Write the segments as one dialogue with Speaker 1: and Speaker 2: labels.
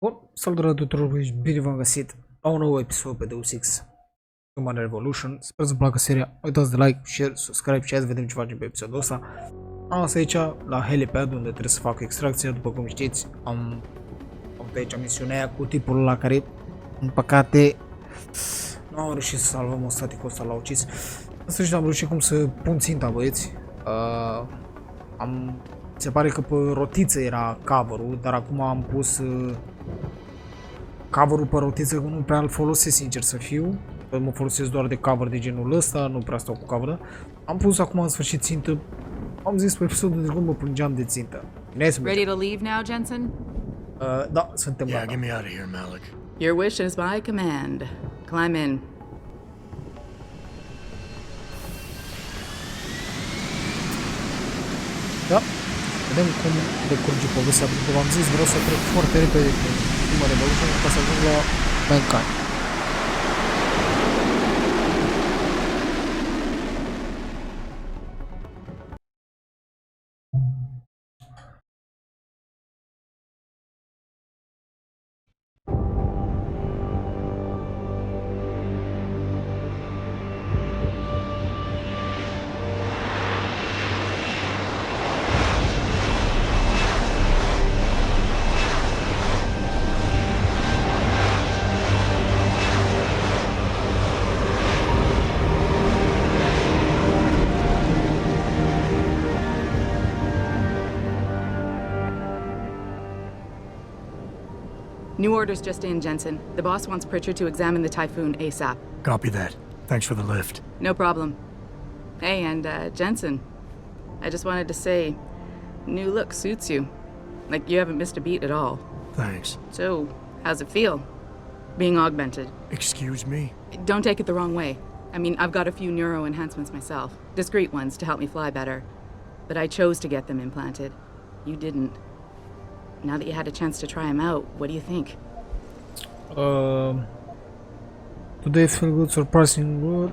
Speaker 1: Bun, salutare tuturor și bine v-am găsit la un nou episod pe Deus Ex Human Revolution. Sper să vă placă seria, uitați de like, share, subscribe și hai să vedem ce facem pe episodul ăsta. Am asta aici la helipad unde trebuie să fac extracția, după cum știți. Am avut aici misiunea aia cu tipul ăla care, în păcate, nu am reușit să salvăm o staticul ăsta, l-a ucis. În sfârșit am reușit cum să pun ținta, băieți. Se pare că pe rotiță era cover-ul, dar acum am pus cover-ul pe rotiță, că nu prea îl folosesc, sincer să fiu. Mă folosesc doar de cover de genul ăsta, nu prea stau cu cover. Am pus acum în sfârșit țintă. Am zis pe episodul de cum mă plângeam de țintă.
Speaker 2: Ready to leave now, Jensen?
Speaker 1: Da, suntem gata.
Speaker 3: Yeah, get me out of here, Malik.
Speaker 2: Your wish is my command. Climb in.
Speaker 1: Da, vedem cum decurge povestea, pentru că v-am zis, vreau să trec foarte repede pe Human Revolution ca să ajung la Mankind.
Speaker 2: New orders just in, Jensen. The boss wants Pritchard to examine the typhoon ASAP.
Speaker 3: Copy that. Thanks for the lift.
Speaker 2: No problem. Hey, and Jensen, I just wanted to say, new look suits you. Like you haven't missed a beat at all.
Speaker 3: Thanks.
Speaker 2: So, how's it feel, being augmented?
Speaker 3: Excuse me?
Speaker 2: Don't take it the wrong way. I mean, I've got a few neuro enhancements myself. Discreet ones to help me fly better. But I chose to get them implanted. You didn't. Now that you had a chance to try them out, what do you think?
Speaker 1: Today feel good, surprising good.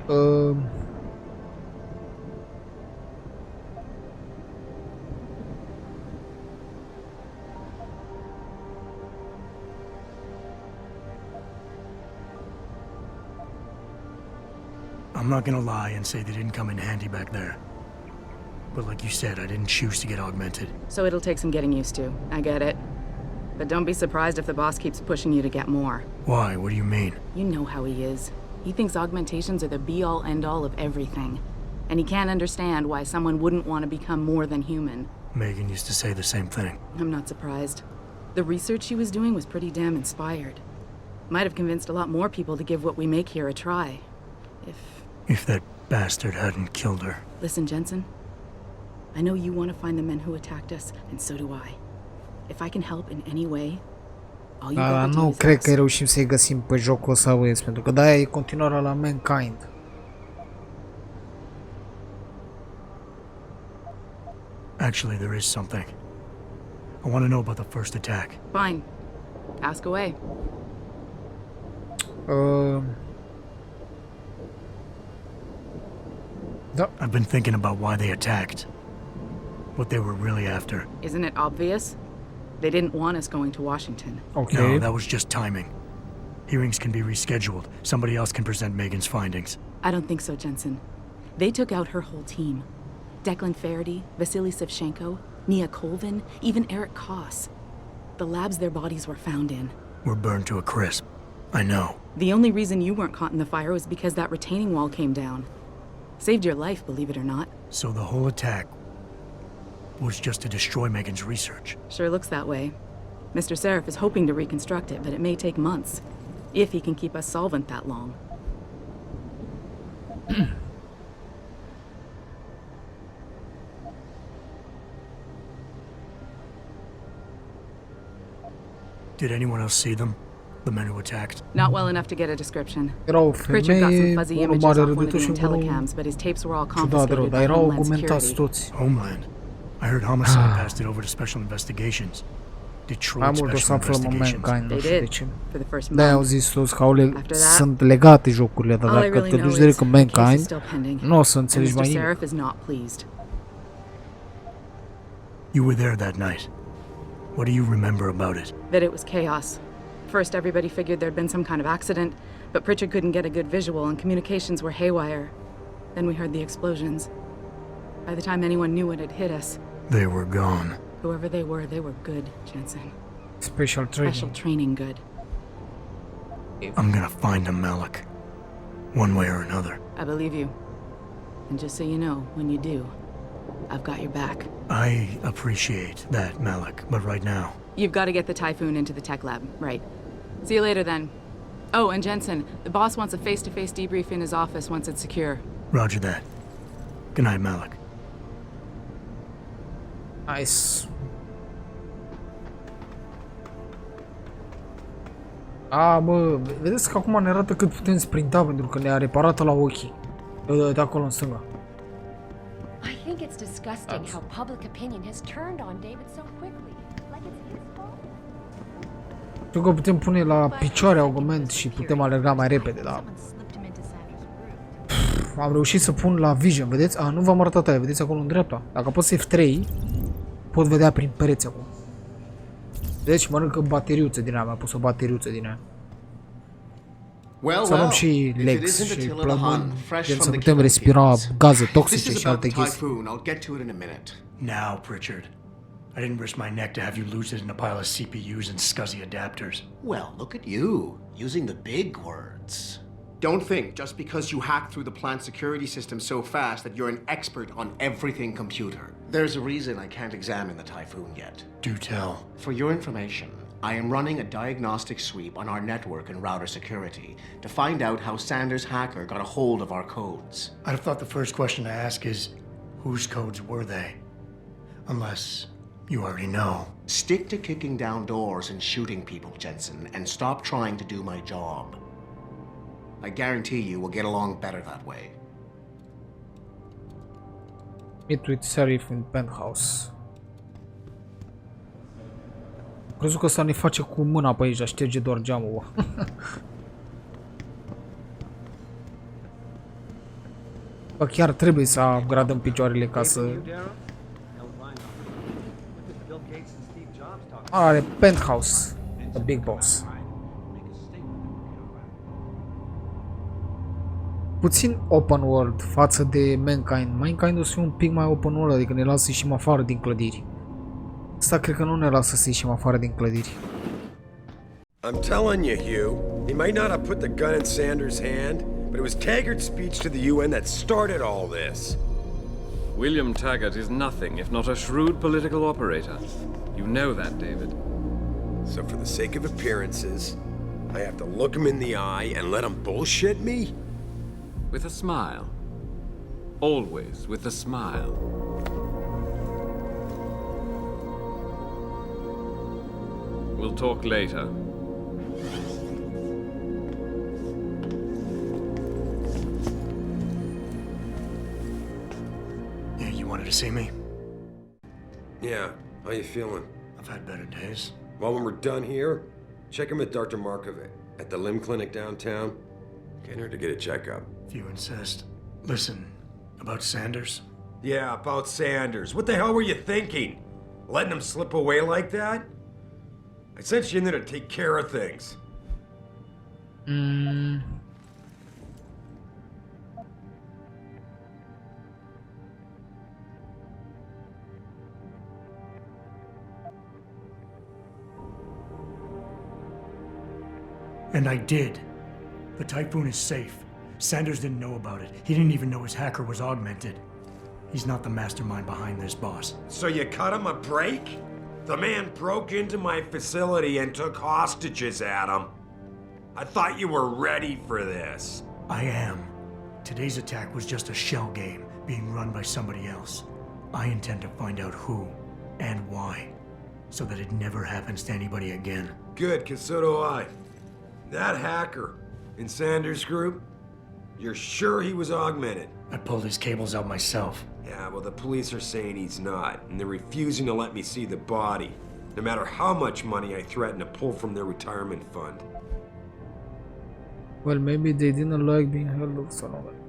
Speaker 3: I'm not gonna lie and say they didn't come in handy back there. But like you said, I didn't choose to get augmented.
Speaker 2: So it'll take some getting used to. I get it. But don't be surprised if the boss keeps pushing you to get more.
Speaker 3: Why? What do you mean?
Speaker 2: You know how he is. He thinks augmentations are the be-all, end-all of everything. And he can't understand why someone wouldn't want to become more than human.
Speaker 3: Megan used to say the same thing.
Speaker 2: I'm not surprised. The research she was doing was pretty damn inspired. Might have convinced a lot more people to give what we make here a try.
Speaker 3: If that bastard hadn't killed her.
Speaker 2: Listen, Jensen. I know you want to find the men who attacked us, and so do I. If I can help in any way, all you gotta do
Speaker 1: nu
Speaker 2: is
Speaker 1: cred
Speaker 2: ask.
Speaker 1: că reușim să-i găsim pe jocul ăsta, băieți, pentru că de-aia e continuarea la Mankind.
Speaker 3: Actually, there is something. I want to know about the first attack.
Speaker 2: Fine. Ask away.
Speaker 1: Da.
Speaker 3: I've been thinking about why they attacked. What they were really after.
Speaker 2: Isn't it obvious? They didn't want us going to Washington.
Speaker 1: Okay.
Speaker 3: No, that was just timing. Hearings can be rescheduled. Somebody else can present Megan's findings.
Speaker 2: I don't think so, Jensen. They took out her whole team. 𝙃𝙀𝘼𝘾𝙃, Vasily 𝙍𝙀𝘼𝘾𝙃, Nia Colvin, even 𝙃𝙀𝘼𝘾𝙃. The labs their bodies were found in.
Speaker 3: We're burned to a crisp. I know.
Speaker 2: The only reason you weren't caught in the fire was because that retaining wall came down. Saved your life, believe it or not.
Speaker 3: So the whole attack was just to destroy Megan's research.
Speaker 2: Sure looks that way. Mr. Seraph is hoping to reconstruct it, but it may take months. If he can keep us solvent that long.
Speaker 3: Did anyone else see them? The men who attacked?
Speaker 2: Not well enough to get a description.
Speaker 1: Erau
Speaker 2: Pritchard got some
Speaker 1: femeie,
Speaker 2: fuzzy
Speaker 1: unul
Speaker 2: images
Speaker 1: mare
Speaker 2: off one of the
Speaker 1: rădător și unul
Speaker 2: telecams, but his tapes were all
Speaker 1: ciudat rău,
Speaker 2: confiscated
Speaker 1: dar
Speaker 2: by
Speaker 1: erau
Speaker 2: Homeland
Speaker 1: argumentați
Speaker 2: Security.
Speaker 1: toți.
Speaker 3: Homeland. I heard Homicide passed it over to Special Investigations.
Speaker 1: Mai
Speaker 3: Detroit
Speaker 1: mult o să
Speaker 3: Special
Speaker 1: aflăm în
Speaker 3: Investigations.
Speaker 1: Mankind, nu
Speaker 2: They
Speaker 1: știu de
Speaker 2: did,
Speaker 1: ce.
Speaker 2: for the first
Speaker 1: De-aia au
Speaker 2: month.
Speaker 1: zis toți că
Speaker 2: After that,
Speaker 1: sunt legate jocurile, dar
Speaker 2: All I
Speaker 1: dacă
Speaker 2: really
Speaker 1: te
Speaker 2: know
Speaker 1: duci direct
Speaker 2: is
Speaker 1: în
Speaker 2: the case is
Speaker 1: Mankind,
Speaker 2: still pending.
Speaker 1: nu o să
Speaker 2: And
Speaker 1: înțelegi
Speaker 2: Mr.
Speaker 1: mai nimic.
Speaker 2: Seraph is not pleased.
Speaker 3: You were there that night. What do you remember about it?
Speaker 2: That it was chaos. first, everybody figured there'd been some kind of accident, but Pritchard couldn't get a good visual and communications were haywire. Then we heard the explosions. By the time anyone knew what had hit us,
Speaker 3: they were gone.
Speaker 2: Whoever they were good, Jensen.
Speaker 1: Special training.
Speaker 2: Special training good.
Speaker 3: I'm gonna find them, Malik. One way or another.
Speaker 2: I believe you. And just so you know, when you do, I've got your back.
Speaker 3: I appreciate that, Malik, but right now...
Speaker 2: You've got to get the Typhoon into the tech lab, right. See you later then. Oh, and Jensen, the boss wants a face-to-face debrief in his office once it's secure.
Speaker 3: Roger that. Good night, Malik.
Speaker 1: Nice. Bă, vedeți că acum ne arată cât putem sprinta pentru că ne-a reparat la ochii. De acolo în stânga.
Speaker 4: I think it's disgusting how public opinion has turned on David so quickly. Like it's his fault.
Speaker 1: Știu că putem pune la picioare augment și putem alerga mai repede, dar... Am reușit să pun la vision, vedeți? Nu v-am arătat aia, vedeți acolo în dreapta. Dacă apăs F3, pot vedea prin pereți acum. Deci mănâncă bateriuță din aia, mi-a pus o bateriuță din aia. Să luăm și legs și plămâni, gen să putem respira gaze toxice și alte chestii.
Speaker 3: Now, Pritchard. I didn't risk my neck to have you lose it in a pile of CPUs and SCSI adapters.
Speaker 5: Well, look at you, using the big words. Don't think just because you hacked through the plant security system so fast that you're an expert on everything computer. There's a reason I can't examine the Typhoon yet.
Speaker 3: Do tell.
Speaker 5: For your information, I am running a diagnostic sweep on our network and router security to find out how Sanders' hacker got a hold of our codes.
Speaker 3: I'd have thought the first question to ask is, whose codes were they? Unless you already know.
Speaker 5: Stick to kicking down doors and shooting people, Jensen, and stop trying to do my job. I guarantee you we'll get along better that way.
Speaker 1: Meet with Sheriff in penthouse. Crezut că ăsta ne face cu mâna pe aici, șterge doar geamul. Bă, chiar trebuie să upgradăm picioarele ca să... Are penthouse, the big boss. Puțin open world față de Mankind. Mankind o să fie un pic mai open world, adică ne lasă să ieșim afară din clădiri. Asta cred că nu ne lasă să ieșim afară din clădiri.
Speaker 6: I'm telling you, Hugh, he might not have put the gun in Sanders' hand, but it was Taggart's speech to the UN that started all this.
Speaker 7: William Taggart is nothing if not a shrewd political operator. You know that, David.
Speaker 6: So for the sake of appearances, I have to look him in the eye and let him bullshit me?
Speaker 7: With a smile. Always with a smile. We'll talk later.
Speaker 3: Yeah, you wanted to see me?
Speaker 6: Yeah, how you feeling?
Speaker 3: I've had better days.
Speaker 6: Well, when we're done here, check him at Dr. Markovic at the limb clinic downtown. Can't hurt to get a checkup.
Speaker 3: If you insist. Listen, about Sanders?
Speaker 6: Yeah, about Sanders. What the hell were you thinking? Letting him slip away like that? I sent you in there to take care of things.
Speaker 3: And I did. The Typhoon is safe. Sanders didn't know about it. He didn't even know his hacker was augmented. He's not the mastermind behind this, boss.
Speaker 6: So you cut him a break? The man broke into my facility and took hostages at him. I thought you were ready for this.
Speaker 3: I am. Today's attack was just a shell game being run by somebody else. I intend to find out who and why, so that it never happens to anybody again.
Speaker 6: Good, because so do I. That hacker in Sanders' group, you're sure he was augmented?
Speaker 3: I pulled his cables out myself.
Speaker 6: Yeah, well, the police are saying he's not, and they're refusing to let me see the body, no matter how much money I threaten to pull from their retirement fund.
Speaker 1: Well, maybe they didn't like being held or something.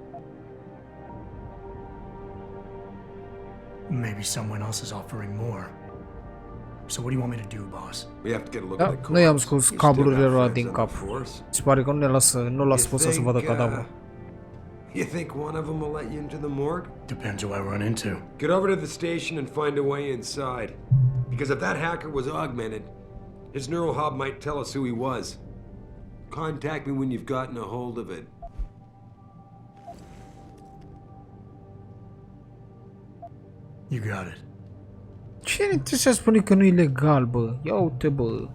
Speaker 3: Maybe someone else is offering more. So what do you want me to do, boss?
Speaker 6: We have to get a look
Speaker 1: Da,
Speaker 6: at the corpse.
Speaker 1: noi am scos
Speaker 6: You still
Speaker 1: cablurile
Speaker 6: got
Speaker 1: ăla
Speaker 6: feds
Speaker 1: din
Speaker 6: on
Speaker 1: cap.
Speaker 6: the force?
Speaker 1: Se pare că nu l-a pus să vadă cadavrul.
Speaker 6: You think one of them will let you into the morgue?
Speaker 3: Depends who I run into.
Speaker 6: Get over to the station and find a way inside. Because if that hacker was augmented, his neural hub might tell us who he was. Contact me when you've gotten a hold of it.
Speaker 3: You got it.
Speaker 1: Ce ne trebuie să spune că nu e legal, bă? Ia uite, bă.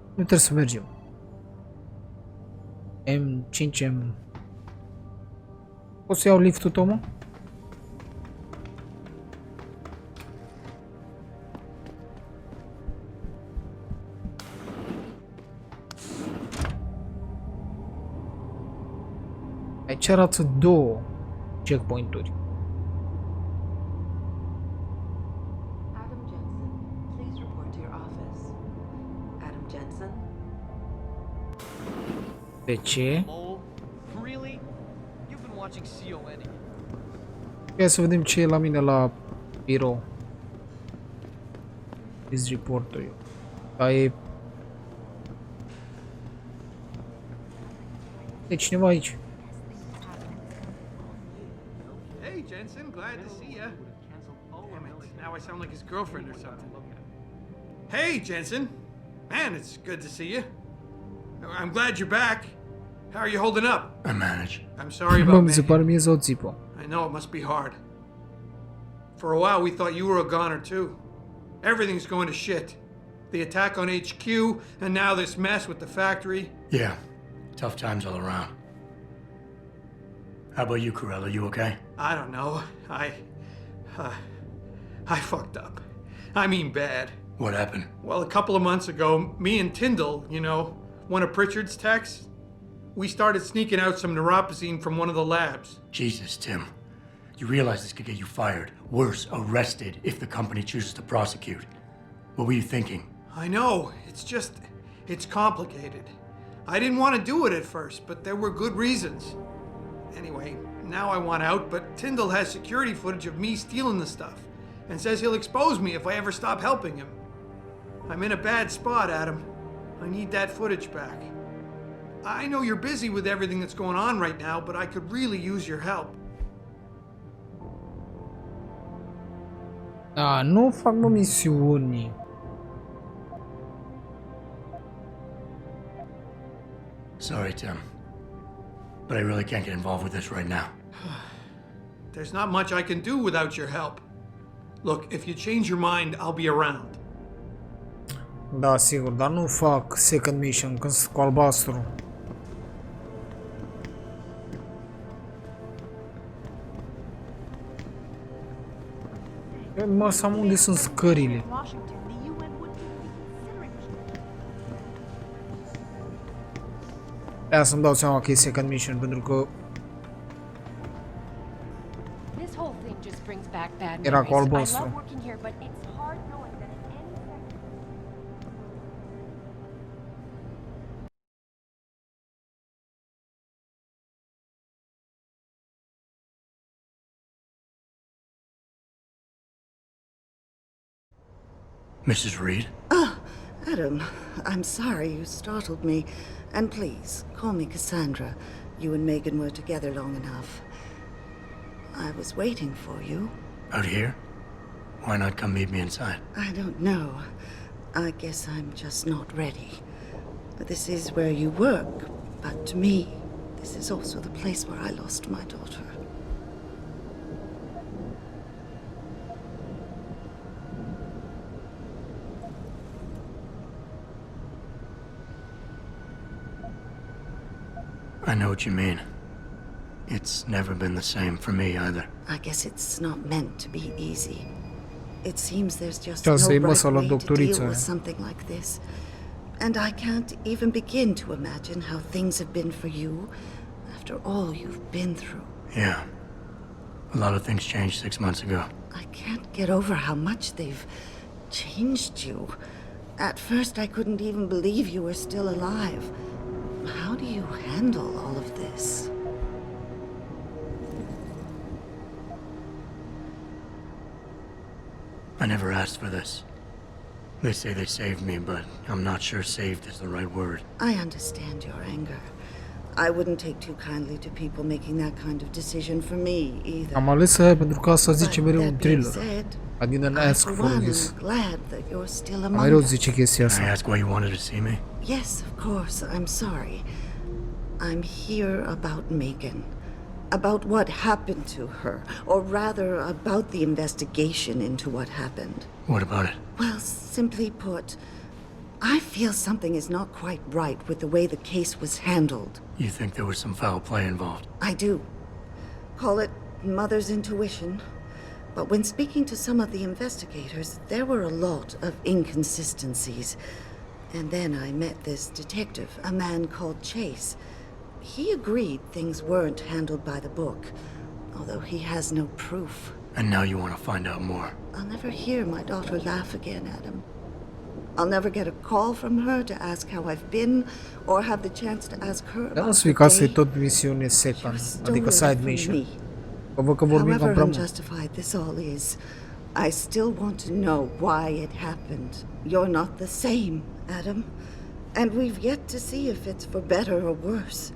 Speaker 1: Nu trebuie să mergem. M5M. Poți să iau liftul, Tomo? Aici arată două checkpoint-uri.
Speaker 8: Adam Jensen, please report to your office. Adam Jensen?
Speaker 1: De ce?
Speaker 9: Oh, really? You've been watching 𝔖𝔢𝔦𝔡.
Speaker 1: Hai să vedem ce e la mine la birou. Is report-ul eu. Da, e... E cineva aici.
Speaker 10: Hey, Jensen, glad to see ya. Damn it, now I sound like his girlfriend or something. Hey, Jensen. Man, it's good to see you. I'm glad you're back. How are you holding up?
Speaker 3: I manage.
Speaker 10: I'm sorry
Speaker 1: Bă,
Speaker 10: about
Speaker 1: mi se pare
Speaker 10: Megan.
Speaker 1: mie sau țipă.
Speaker 10: I know it must be hard. For a while, we thought you were a goner, too. Everything's going to shit. The attack on HQ, and now this mess with the factory.
Speaker 3: Yeah. Tough times all around. How about you, Corella? You okay?
Speaker 10: I don't know. I fucked up. I mean bad.
Speaker 3: What happened?
Speaker 10: Well, a couple of months ago, me and Tyndall, you know, one of Pritchard's techs, we started sneaking out some neuropozyne from one of the labs.
Speaker 3: Jesus, Tim. You realize this could get you fired. Worse, arrested if the company chooses to prosecute. What were you thinking?
Speaker 10: I know. It's complicated. I didn't want to do it at first, but there were good reasons. Anyway, now I want out, but Tyndall has security footage of me stealing the stuff and says he'll expose me if I ever stop helping him. I'm in a bad spot, Adam. I need that footage back. I know you're busy with everything that's going on right now, but I could really use your help.
Speaker 1: Da, nu fac mă misiuni.
Speaker 3: Sorry, Tim. But I really can't get involved with this right now.
Speaker 10: There's not much I can do without your help. Look, if you change your mind, I'll be around.
Speaker 1: Da, sigur, dar nu fac second mission când sunt cu albastru. Mă, să am unde sunt scările. Aia să-mi dau seama că e second mission, pentru că
Speaker 4: This whole thing just brings back bad
Speaker 1: era cu
Speaker 4: memories. I
Speaker 1: albastru.
Speaker 4: love working here, but it's hard knowing that at any second...
Speaker 3: Mrs. Reed?
Speaker 8: Adam, I'm sorry you startled me. And please, call me Cassandra. You and Megan were together long enough. I was waiting for you.
Speaker 3: Out here? Why not come meet me inside?
Speaker 8: I don't know. I guess I'm just not ready. This is where you work, but to me, this is also the place where I lost my daughter.
Speaker 3: I know what you mean. It's never been the same for me either.
Speaker 8: I guess it's not meant to be easy. It seems there's just
Speaker 1: Ca
Speaker 8: no
Speaker 1: să-i
Speaker 8: right
Speaker 1: măsă la
Speaker 8: way to
Speaker 1: doctoriță.
Speaker 8: deal with something like this. And I can't even begin to imagine how things have been for you after all you've been through.
Speaker 3: Yeah. A lot of things changed 6 months ago.
Speaker 8: I can't get over how much they've changed you. At first, I couldn't even believe you were still alive. How do you handle all of this?
Speaker 3: asked for this. They say they saved me, but I'm not sure saved is the right word.
Speaker 8: I understand your anger. I wouldn't take too kindly to people making that kind of decision for me either.
Speaker 1: Am ales pentru că asta zice mereu un
Speaker 8: That being
Speaker 1: thriller.
Speaker 8: said,
Speaker 1: I didn't
Speaker 8: I,
Speaker 1: ask
Speaker 8: for
Speaker 1: for
Speaker 8: one,
Speaker 1: this.
Speaker 8: am glad that you're still among
Speaker 1: Mereu
Speaker 8: us.
Speaker 1: zice chestia
Speaker 3: Can I
Speaker 1: asta.
Speaker 3: ask why you wanted to see me?
Speaker 8: Yes, of course. I'm sorry. I'm here about Megan. About what happened to her. Or rather, about the investigation into what happened.
Speaker 3: What about it?
Speaker 8: Well, simply put, I feel something is not quite right with the way the case was handled.
Speaker 3: You think there was some foul play involved?
Speaker 8: I do. Call it mother's intuition. But when speaking to some of the investigators, there were a lot of inconsistencies. And then I met this detective, a man called Chase. He agreed things weren't handled by the book, although he has no proof.
Speaker 3: And now you want to find out more.
Speaker 8: I'll never hear my daughter laugh again, Adam. I'll never get a call from her to ask how I've been, or have the chance to ask her
Speaker 1: Dar
Speaker 8: about
Speaker 1: nu
Speaker 8: her
Speaker 1: spui că asta e
Speaker 8: day.
Speaker 1: tot misiune second, adică
Speaker 8: Stolen
Speaker 1: side
Speaker 8: from
Speaker 1: mission.
Speaker 8: me.
Speaker 1: Că văd că vorbim
Speaker 8: However
Speaker 1: împreună.
Speaker 8: unjustified this all is, I still want to know why it happened. You're not the same, Adam. And we've yet to see if it's for better or worse.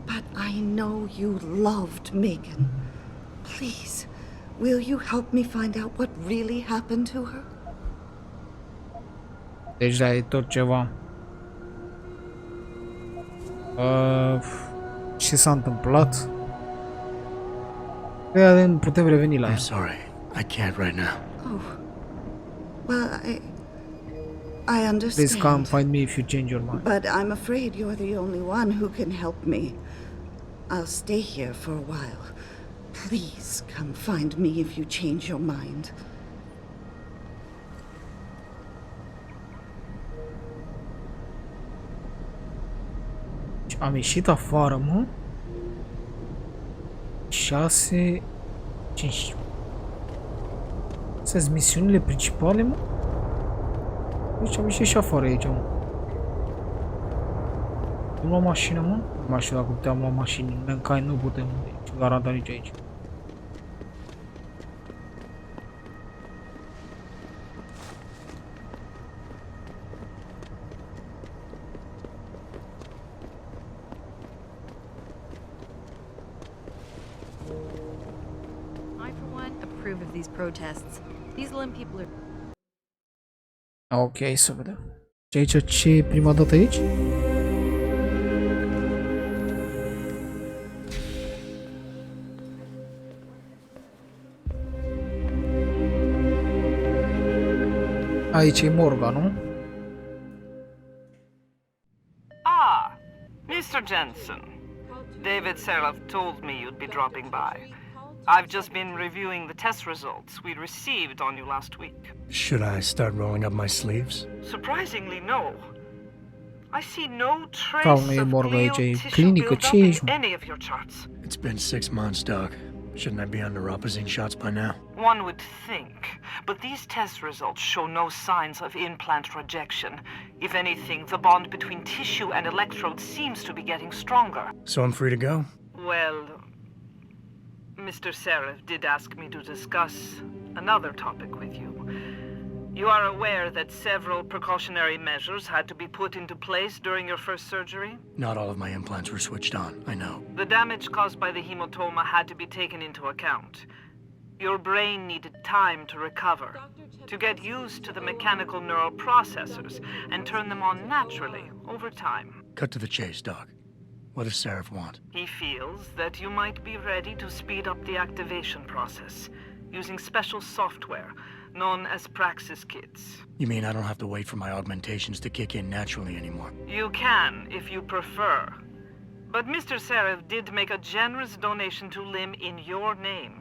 Speaker 8: But I know you loved Megan. Please, will you help me find out what really happened to her?
Speaker 1: Deja e tot ceva. Ce s-a întâmplat? Putem reveni la
Speaker 3: I'm
Speaker 1: ea.
Speaker 3: sorry. I can't right now.
Speaker 8: Oh, well, I understand.
Speaker 1: Please come find me if you change your mind.
Speaker 8: But I'm afraid you're the only one who can help me. I'll stay here for a while. Please come find me if you change your mind.
Speaker 1: Am ieșit afară, mă. 6 5. Astea sunt misiunile principale, mă. Deci am ieșit și afară aici, mă. Am luat mașină, mă. Nu mai știu dacă puteam lua mașini. Mankind nu putem, deci garantat nici aici.
Speaker 11: I, for one, approve of these protests. These limb people are...
Speaker 1: Ok, să vedem. Și aici ce e prima dată aici? Aici e morga, nu?
Speaker 12: Ah, Mr. Jensen. David Seir told me you'd be dropping by. I've just been reviewing the test results we received on you last week.
Speaker 3: Should I start rolling up my sleeves?
Speaker 12: Surprisingly, no. I see no trace
Speaker 1: Calma aí,
Speaker 12: of
Speaker 1: morga,
Speaker 12: glial
Speaker 1: aici e
Speaker 12: tissue
Speaker 1: clinică,
Speaker 12: buildup
Speaker 1: ce
Speaker 12: in
Speaker 1: ești, mă?
Speaker 12: any of your charts.
Speaker 3: It's been 6 months, Doc. Shouldn't I be on neuropozyne shots by now?
Speaker 12: One would think, but these test results show no signs of implant rejection. If anything, the bond between tissue and electrode seems to be getting stronger.
Speaker 3: So I'm free to go?
Speaker 12: Well, Mr. Seir did ask me to discuss another topic with you. You are aware that several precautionary measures had to be put into place during your first surgery?
Speaker 3: Not all of my implants were switched on, I know.
Speaker 12: The damage caused by the hematoma had to be taken into account. Your brain needed time to recover, to get used to the mechanical neural processors and turn them on naturally over time.
Speaker 3: Cut to the chase, Doc. What does Seraph want?
Speaker 12: He feels that you might be ready to speed up the activation process using special software known as Praxis kits.
Speaker 3: You mean I don't have to wait for my augmentations to kick in naturally anymore?
Speaker 12: You can, if you prefer. But Mr. Seir did make a generous donation to LIM in your name,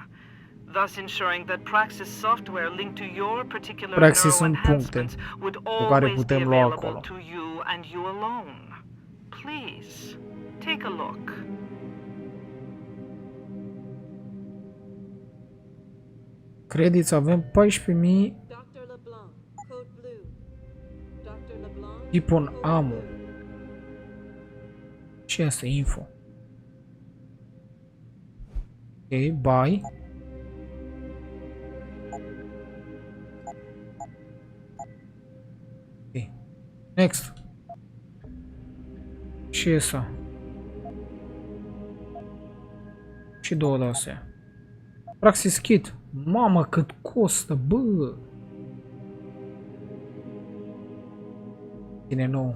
Speaker 12: thus ensuring that Praxis software linked to your particular
Speaker 1: Praxis
Speaker 12: neural
Speaker 1: sunt puncte
Speaker 12: enhancements would
Speaker 1: cu care
Speaker 12: always be
Speaker 1: putem lua
Speaker 12: available
Speaker 1: acolo.
Speaker 12: to you and you alone. Please, take a look.
Speaker 1: Credits avem 14.000. Tipon ammo. Ce asta e info? Ok, buy. Ok. Next. Ce e asta? Și două de astea. Praxis kit. Mamă, cât costă, bă! Bine, nu.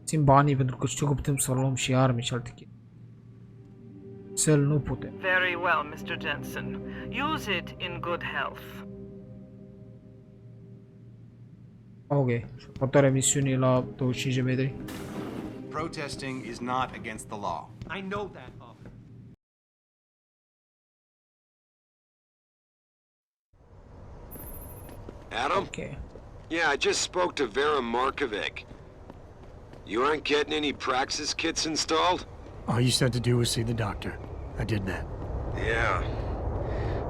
Speaker 1: Țin banii pentru că știu că putem să luăm și arme și alte kit. Cel nu putem.
Speaker 12: Very well, Mr. Jensen. Use it in good health.
Speaker 1: Ok. Și următoarea misiune e la 25 de metri.
Speaker 13: Protesting is not against the law.
Speaker 9: I know that, officer.
Speaker 6: Adam?
Speaker 1: Ok.
Speaker 6: Yeah, I just spoke to Vera Markovic. You aren't getting any Praxis kits installed?
Speaker 3: All you said to do was see the doctor. I did that.
Speaker 6: Yeah.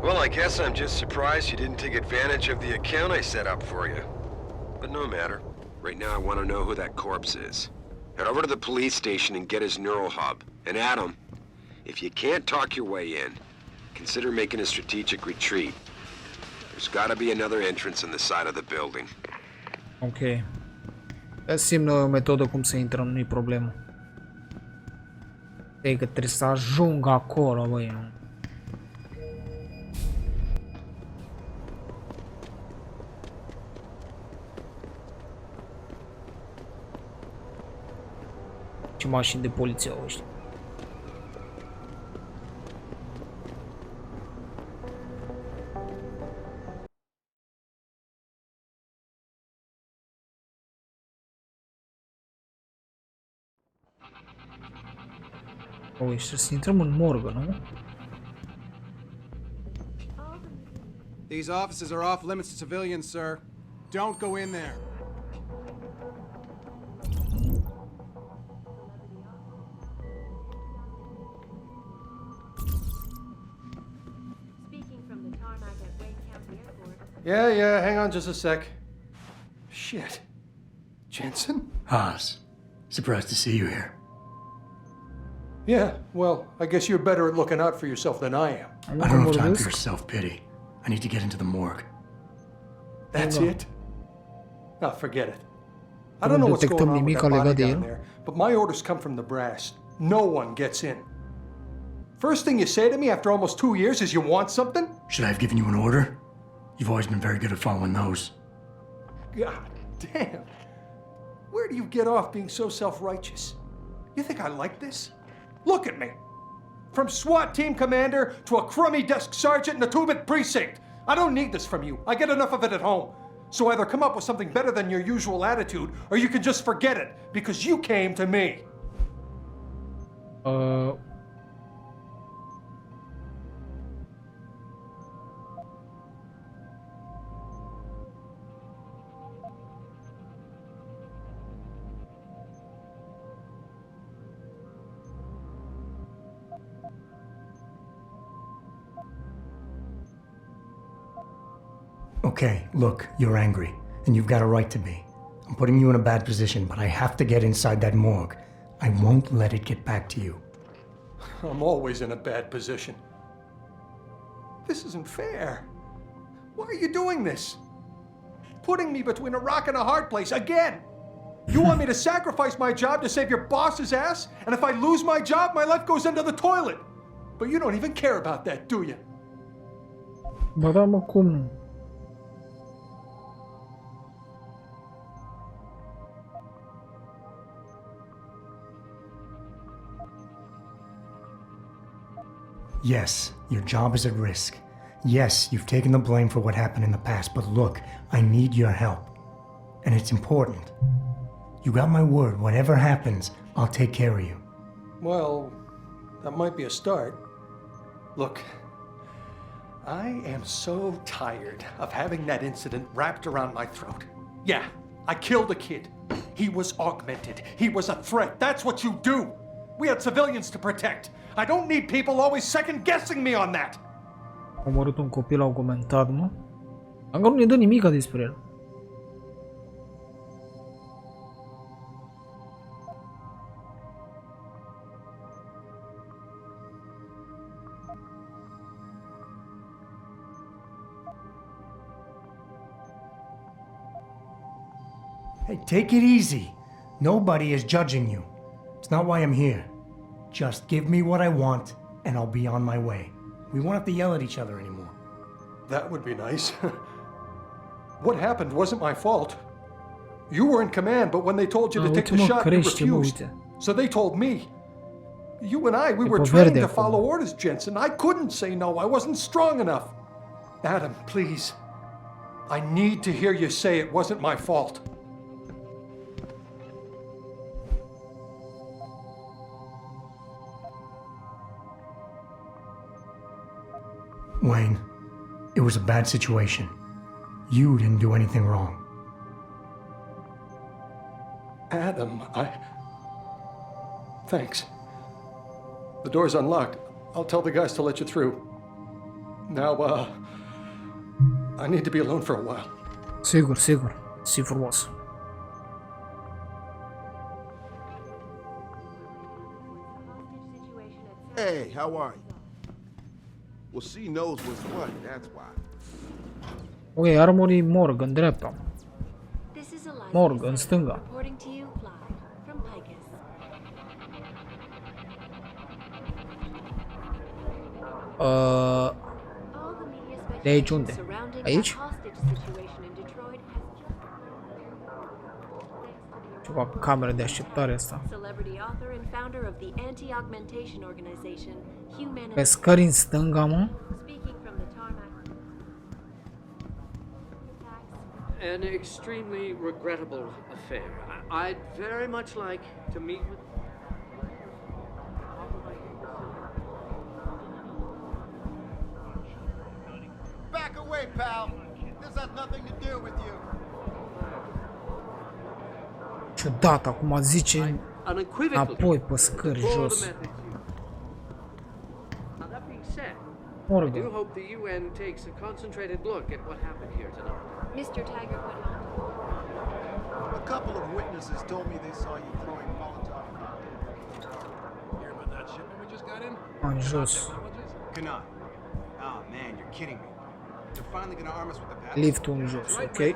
Speaker 6: Well, I guess I'm just surprised you didn't take advantage of the account I set up for you. But no matter. Right now I want to know who that corpse is. Head over to the police station and get his neural hub. And Adam, if you can't talk your way in, consider making a strategic retreat. There's gotta be another entrance on the side of the building.
Speaker 1: Ok. Găsim noi o metodă cum să intrăm, nu-i problemă. E că trebuie să ajung acolo, băi. Ce mașini de poliție au ăștia. Oh, și să intrăm în morgă, nu?
Speaker 13: These offices are off limits to civilians, sir. Don't go in there.
Speaker 4: Speaking from the tarmac at Wayne County Airport.
Speaker 10: Yeah, hang on just a sec. Shit. Jensen?
Speaker 3: Haas, surprised to see you here.
Speaker 10: Yeah, well, I guess you're better at looking out for yourself than I am.
Speaker 3: I don't have time for your self-pity. I need to get into the morgue.
Speaker 10: That's it? Oh, forget it. I don't know what's going on with that body down there, but my orders come from the brass. No one gets in. First thing you say to me after almost 2 years is you want something?
Speaker 3: Should I have given you an order? You've always been very good at following those.
Speaker 10: God damn. Where do you get off being so self-righteous? You think I like this? Look at me. From SWAT team commander to a crummy desk sergeant in the 𝙃𝙀𝘼𝘾 precinct. I don't need this from you. I get enough of it at home. So either come up with something better than your usual attitude, or you can just forget it, because you came to me.
Speaker 3: Okay, look, you're angry, and you've got a right to be. I'm putting you in a bad position, but I have to get inside that morgue. I won't let it get back to you.
Speaker 10: I'm always in a bad position. This isn't fair. Why are you doing this? Putting me between a rock and a hard place again. You want me to sacrifice my job to save your boss's ass? And if I lose my job, my life goes into the toilet. But you don't even care about that, do you?
Speaker 1: Ba da, mă, cum nu?
Speaker 3: Yes, your job is at risk. Yes, you've taken the blame for what happened in the past, but look, I need your help. And it's important. You got my word, whatever happens, I'll take care of you.
Speaker 10: Well, that might be a start. Look, I am so tired of having that incident wrapped around my throat. Yeah, I killed a kid. He was augmented. He was a threat. That's what you do. We had civilians to protect. I don't need people always second-guessing me on that.
Speaker 1: Am omorât un copil augmentat, mă? Încă nu ne dă nimica despre el.
Speaker 3: Hey, take it easy. Nobody is judging you. It's not why I'm here. Just give me what I want, and I'll be on my way. We won't have to yell at each other anymore.
Speaker 14: That would be nice. What happened wasn't my fault. You were in command, but when they told you to take the shot, you refused. So they told me. You and I, we were trained to follow orders, Jensen. I couldn't say no. I wasn't strong enough. Adam, please. I need to hear you say it wasn't my fault.
Speaker 3: Wayne, it was a bad situation. You didn't do anything wrong.
Speaker 14: Adam, Thanks. The door's unlocked. I'll tell the guys to let you through. Now, I need to be alone for a while.
Speaker 1: Sigur, sigur. Si frumos.
Speaker 15: Hey, how are you? Well, she knows what's what, that's why.
Speaker 1: Ok, armorii morg în dreapta. Morg în stânga. De aici unde? Aici? Ceva cameră de așteptare asta. Pe scări în stânga, mă?
Speaker 9: An extremely regrettable affair. I'd very much like to meet with...
Speaker 15: Back away, pal. This has nothing to do with you.
Speaker 1: Ciudat, acum zice apoi pe scări jos. Morgan.
Speaker 9: I do hope the UN takes a concentrated look at what happened here tonight.
Speaker 4: Mr. Taggart went on.
Speaker 15: A couple of witnesses told me they saw you throwing Molotov.
Speaker 13: Hear about that shipment we just got in?
Speaker 1: În jos.
Speaker 13: 𝔇𝔞𝔳𝔦𝔡. Oh man, you're kidding me. They're finally gonna arm us with the battle.
Speaker 1: Liftul în jos, ok?
Speaker 13: The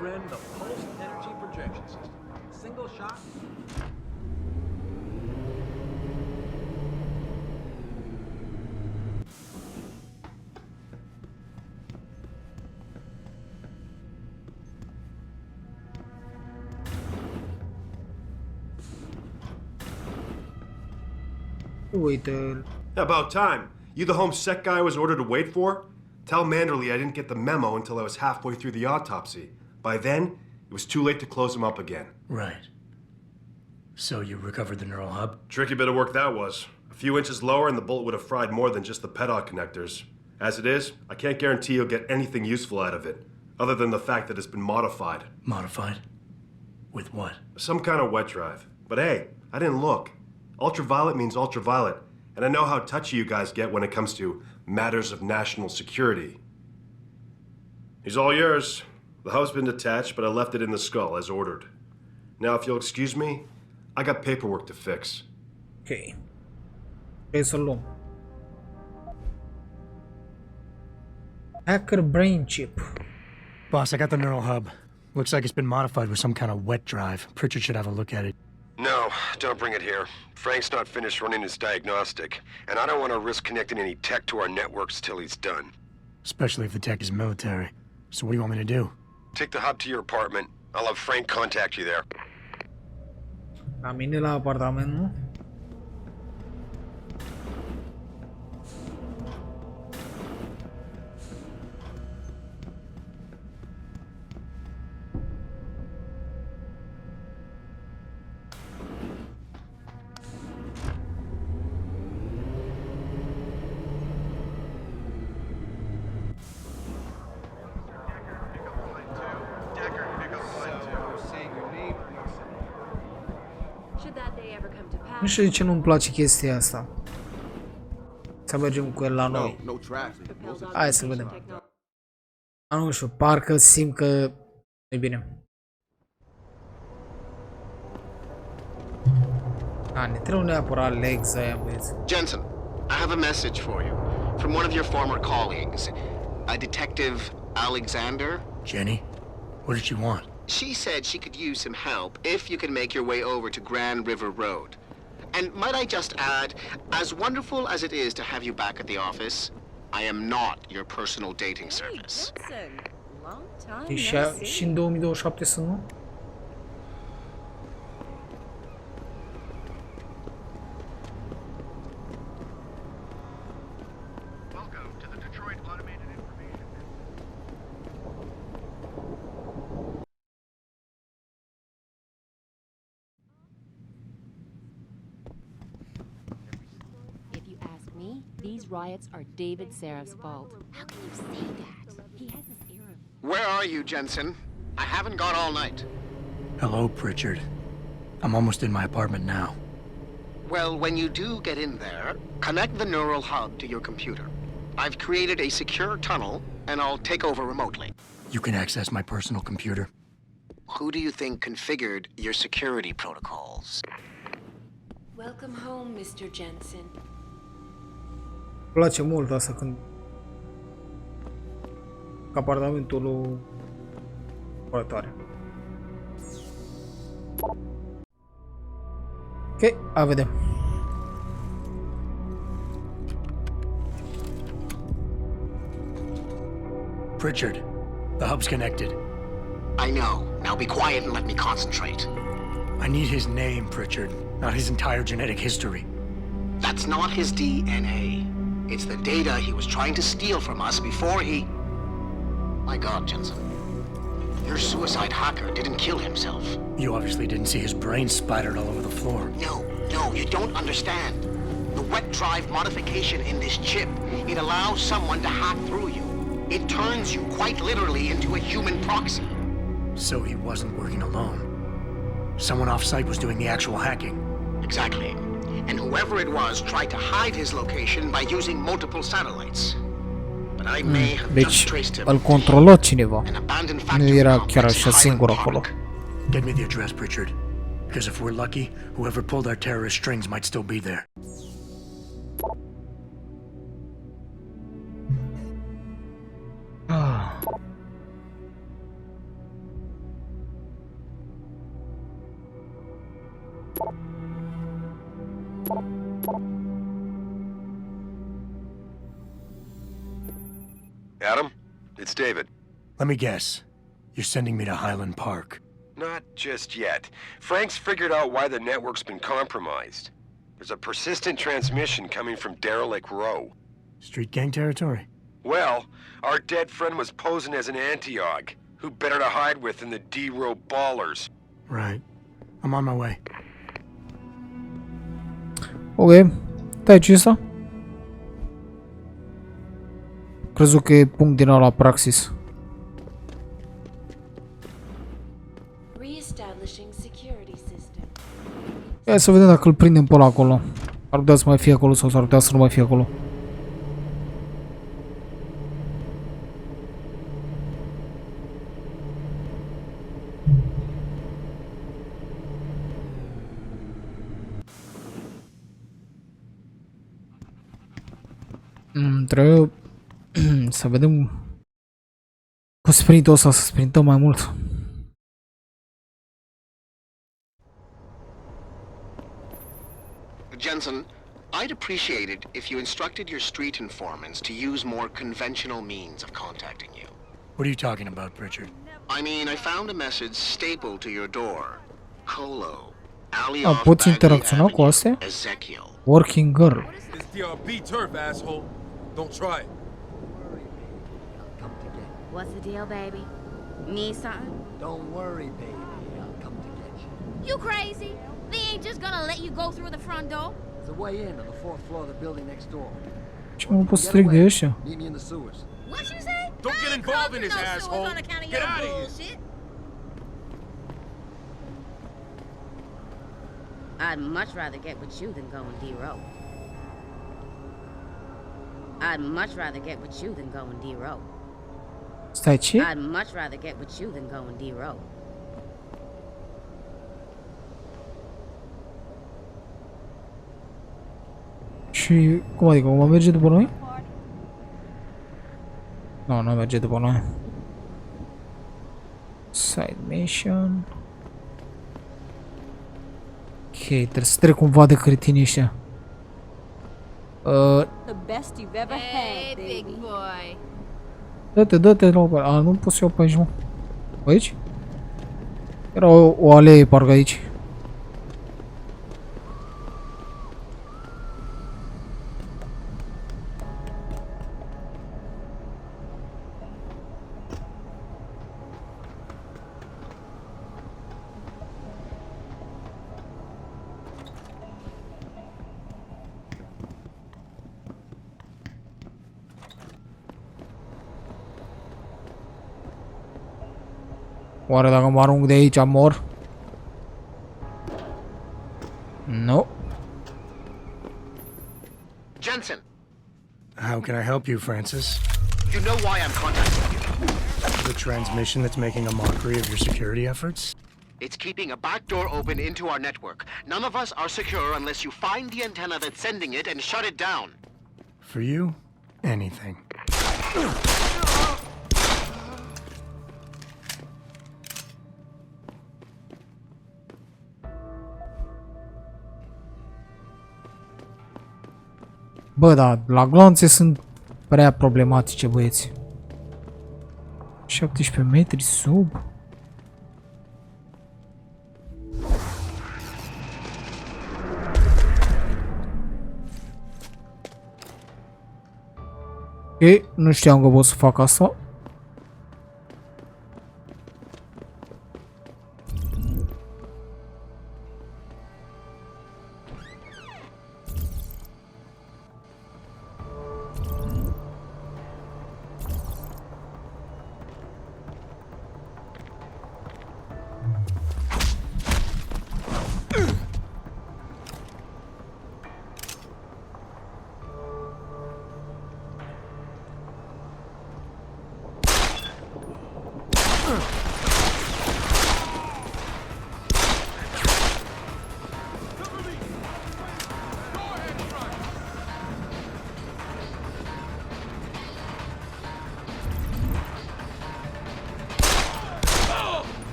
Speaker 13: pulse energy projection system. Single shot.
Speaker 1: Uite-l.
Speaker 16: About time. You the home sec guy I was ordered to wait for? Tell Manderley I didn't get the memo until I was halfway through the autopsy. By then, it was too late to close him up again.
Speaker 3: Right. So you recovered the neural hub?
Speaker 16: Tricky bit of work that was. A few inches lower and the bullet would have fried more than just the pedal connectors. As it is, I can't guarantee you'll get anything useful out of it, other than the fact that it's been modified.
Speaker 3: Modified? With what?
Speaker 16: Some kind of wet drive. But hey, I didn't look. Ultraviolet means ultraviolet, and I know how touchy you guys get when it comes to matters of national security. He's all yours. The hub's been detached, but I left it in the skull as ordered. Now, if you'll excuse me, I got paperwork to fix.
Speaker 1: Ok. Trebuie să-l luăm. Hacker brain chip.
Speaker 3: Boss, I got the neural hub. Looks like it's been modified with some kind of wet drive. Pritchard should have a look at it.
Speaker 6: No, don't bring it here. Frank's not finished running his diagnostic, and I don't want to risk connecting any tech to our networks till he's done.
Speaker 3: Especially if the tech is military. So what do you want me to do?
Speaker 6: Take the hub to your apartment. I'll have Frank contact you there.
Speaker 1: La mine la apartament, nu? Nu știu de ce nu-mi place chestia asta. Să mergem cu el la noi. Hai să vedem. Nu știu, parcă simt că e bine. Ne trebuie neapărat legs aia, băieți.
Speaker 5: Jensen, I have a message for you from one of your former colleagues, a detective Alexander.
Speaker 3: Jenny? What did she want?
Speaker 5: She said she could use some help if you can make your way over to Grand River Road. And might I just add, as wonderful as it is to have you back at the office, I am not your personal dating service.
Speaker 4: Long time
Speaker 1: Și în 2027 să nu?
Speaker 4: These riots are David Seraf's fault. How can you say that? He has this air of...
Speaker 5: Where are you, Jensen? I haven't got all night.
Speaker 3: Hello, Pritchard. I'm almost in my apartment now.
Speaker 5: Well, when you do get in there, connect the neural hub to your computer. I've created a secure tunnel, and I'll take over remotely.
Speaker 3: You can access my personal computer.
Speaker 5: Who do you think configured your security protocols?
Speaker 4: Welcome home, Mr. Jensen.
Speaker 1: Îmi place mult asta când apartamentul lui operatoare. Ok, a vedem.
Speaker 3: Pritchard, the hub's connected.
Speaker 5: I know. Now be quiet and let me concentrate.
Speaker 3: I need his name, Pritchard, not his entire genetic history.
Speaker 5: That's not his DNA. It's the data he was trying to steal from us before he... My God, Jensen. Your suicide hacker didn't kill himself.
Speaker 3: You obviously didn't see his brain splattered all over the floor.
Speaker 5: No, you don't understand. The wet drive modification in this chip, it allows someone to hack through you. It turns you quite literally into a human proxy.
Speaker 3: So he wasn't working alone. Someone off-site was doing the actual hacking.
Speaker 5: Exactly. And whoever it was tried to hide his location by using multiple satellites. But I may have just traced him.
Speaker 1: Îl controla cineva. Nu era chiar așa singur acolo.
Speaker 3: Get me the address, Pritchard. Because if we're lucky, whoever pulled our terrorist strings might still be there.
Speaker 6: Adam, it's David.
Speaker 3: Let me guess. You're sending me to Highland Park.
Speaker 6: Not just yet. Frank's figured out why the network's been compromised. There's a persistent transmission coming from Derelict Row.
Speaker 3: Street gang territory?
Speaker 6: Well, our dead friend was posing as an Antioch. Who better to hide with than the D-Row ballers?
Speaker 3: Right. I'm on my way.
Speaker 1: Ok. Stai, ce ăsta? Crezut că e punct din ăla Praxis. Hai să vedem dacă îl prindem pe ăla acolo. Ar putea să mai fie acolo sau s-ar putea să nu mai fie acolo. Trebuie să vedem cu sprintul ăsta, să sprintăm mai mult.
Speaker 5: Jensen, I'd appreciate it if you instructed your street informants to use more conventional means of contacting you.
Speaker 3: What are you talking about, Pritchard?
Speaker 5: I mean, I found a message stapled to your door. Colo.
Speaker 1: Poți interacționa cu astea? Working girl.
Speaker 17: It's DRB turf, asshole. Don't try it.
Speaker 18: What's the deal, baby? Need something?
Speaker 19: Don't worry, baby. I'll come to get you.
Speaker 18: You crazy? They ain't just gonna let you go through the front door.
Speaker 19: There's a way in on the 4th floor of the building next door.
Speaker 1: Ce mă pot stric de ăștia?
Speaker 19: Meet me in the sewers.
Speaker 18: What you say?
Speaker 17: Don't get involved in this, asshole. Get out of here.
Speaker 18: I'd much rather get with you than go in D-Row. I'd much rather get with you than go in D-Row.
Speaker 1: Stai, ce?
Speaker 18: I'd much rather get with you than go in D-Row.
Speaker 1: Și cum adică, mă merge după noi? Nu, nu merge după noi. Side Information. Ok, trebuie să trec cumva de cretinii ăștia.
Speaker 18: The best you've ever had, big boy.
Speaker 1: Dă-te, la... nu pot să iau pe aici, mă. Pe aici? Era o alee, parcă aici. Oare dacă mă arunc de aici mor? No.
Speaker 5: Jensen!
Speaker 3: How can I help you, Francis?
Speaker 5: You know why I'm contacting you.
Speaker 3: The transmission that's making a mockery of your security efforts?
Speaker 5: It's keeping a back door open into our network. None of us are secure unless you find the antenna that's sending it and shut it down.
Speaker 3: For you, anything.
Speaker 1: Bă, da, la glanțe sunt prea problematice, băieți. 17 metri sub. Ok, nu știam că pot să fac asta.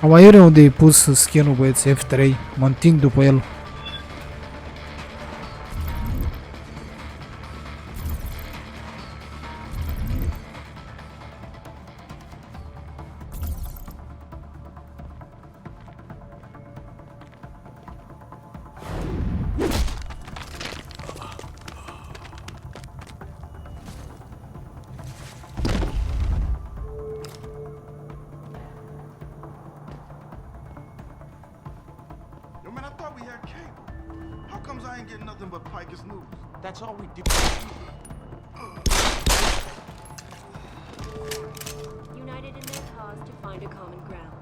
Speaker 1: Am aiure unde e pus skin-ul, băieți, F3. Mă întind după el.
Speaker 15: That's all we do.
Speaker 4: United in their cause to find a common ground.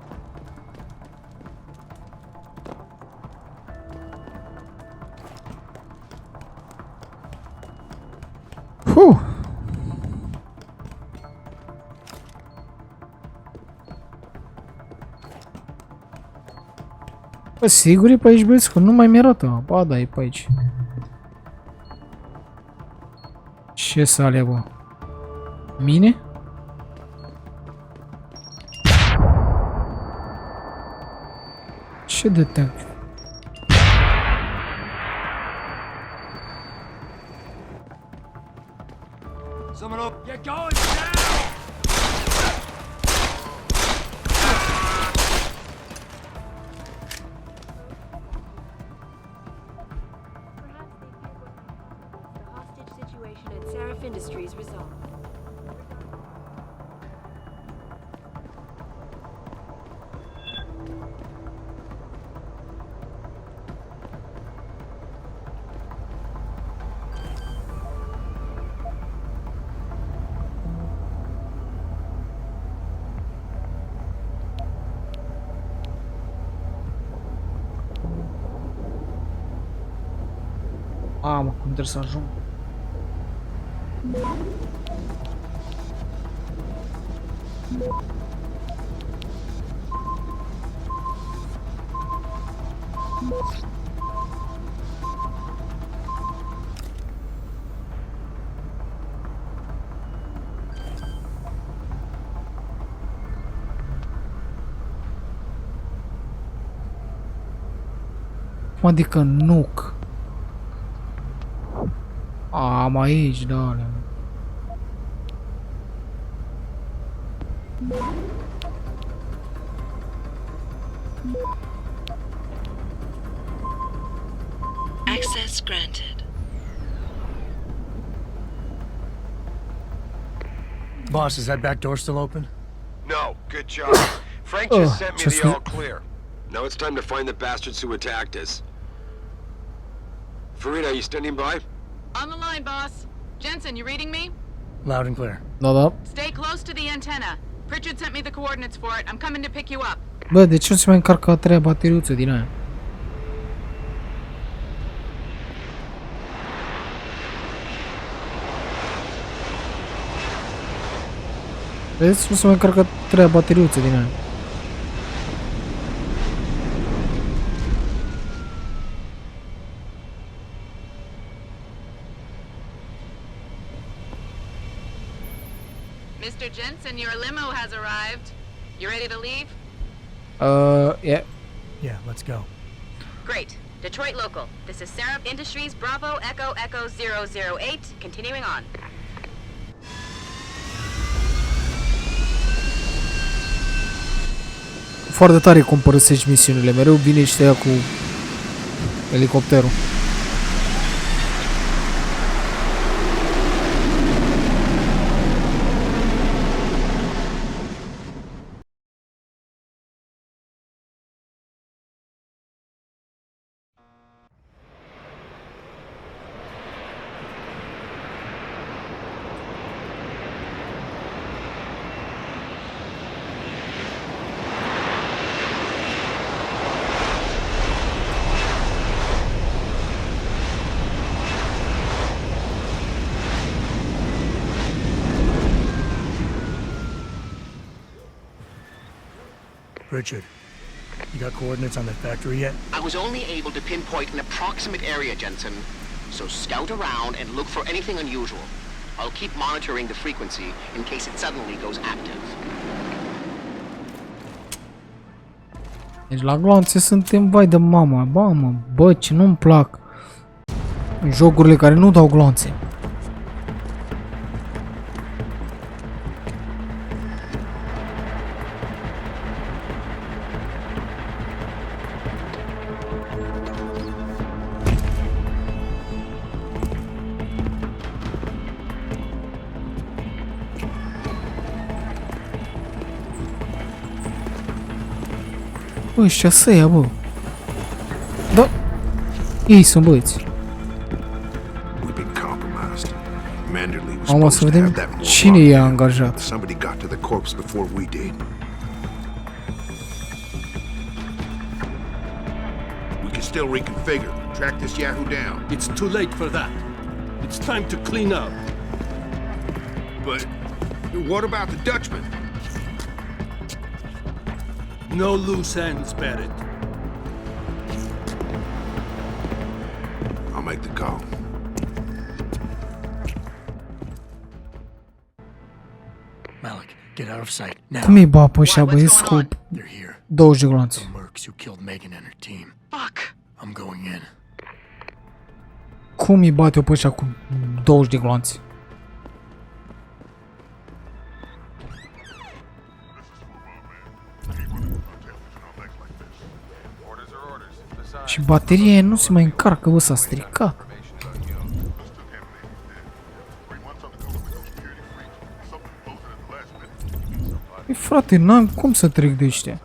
Speaker 1: Bă, sigur e pe aici, băieți, că nu mai mi-arată. Ba, da, e pe aici. Ce să alea, bă? Mine? Ce de tank?
Speaker 19: Someone up. You're going down!
Speaker 4: Industries resolved.
Speaker 1: Mamă, cum trebuie să ajung? Adică nuc. Am aici, da.
Speaker 20: Access granted.
Speaker 3: Boss, is that back door still open?
Speaker 6: No, good job. Frank just sent me the all clear. Now it's time to find the bastards who attacked us. Farida, are you standing by?
Speaker 2: On the line, boss. Jensen, you reading me?
Speaker 3: Loud and clear.
Speaker 1: Da, da.
Speaker 2: Stay close to the antenna. Pritchard sent me the coordinates for it. I'm coming to pick you up.
Speaker 1: Bă, de ce nu se mai încarcă a treia bateriuță din aia? Vezi? Nu se mai încarcă a treia bateriuță din aia.
Speaker 2: Mr. Jensen, your limo has arrived. You ready to leave?
Speaker 1: Yeah.
Speaker 3: Yeah, let's go.
Speaker 2: Great. Detroit local. This is Seir Industries Bravo Echo Echo 008. Continuing on.
Speaker 1: Foarte tare cum părăsești misiunile. Mereu vine și te ia cu elicopterul.
Speaker 3: Richard, you got coordinates on that factory yet?
Speaker 5: I was only able to pinpoint an approximate area, Jensen. So scout around and look for anything unusual. I'll keep monitoring the frequency in case it suddenly goes active.
Speaker 1: Deci la gloanțe suntem vai de mama, mamă, bă, ce nu-mi plac jocurile care nu dau gloanțe. Bă, ăștia să-ia, bă. Da. Ei sunt băieți. Am să vedem cine i-a angajat.
Speaker 15: We can still reconfigure. Track this Yahoo down.
Speaker 19: It's too late for that. It's time to clean up.
Speaker 15: But what about the Dutchman?
Speaker 19: No loose ends, Barrett.
Speaker 15: I'll make the call.
Speaker 3: Malik, get out of sight now.
Speaker 1: Cum îi ba pe ăștia băieți cu 20 de gloanțe?
Speaker 3: The mercs who killed Megan and her team.
Speaker 2: Fuck.
Speaker 3: I'm going in.
Speaker 1: Cum îi bate-o pe ăștia cu 20 de gloanțe? Și bateria nu se mai încarcă, bă, s-a stricat. Ei, frate, n-am cum să trec de ăștia.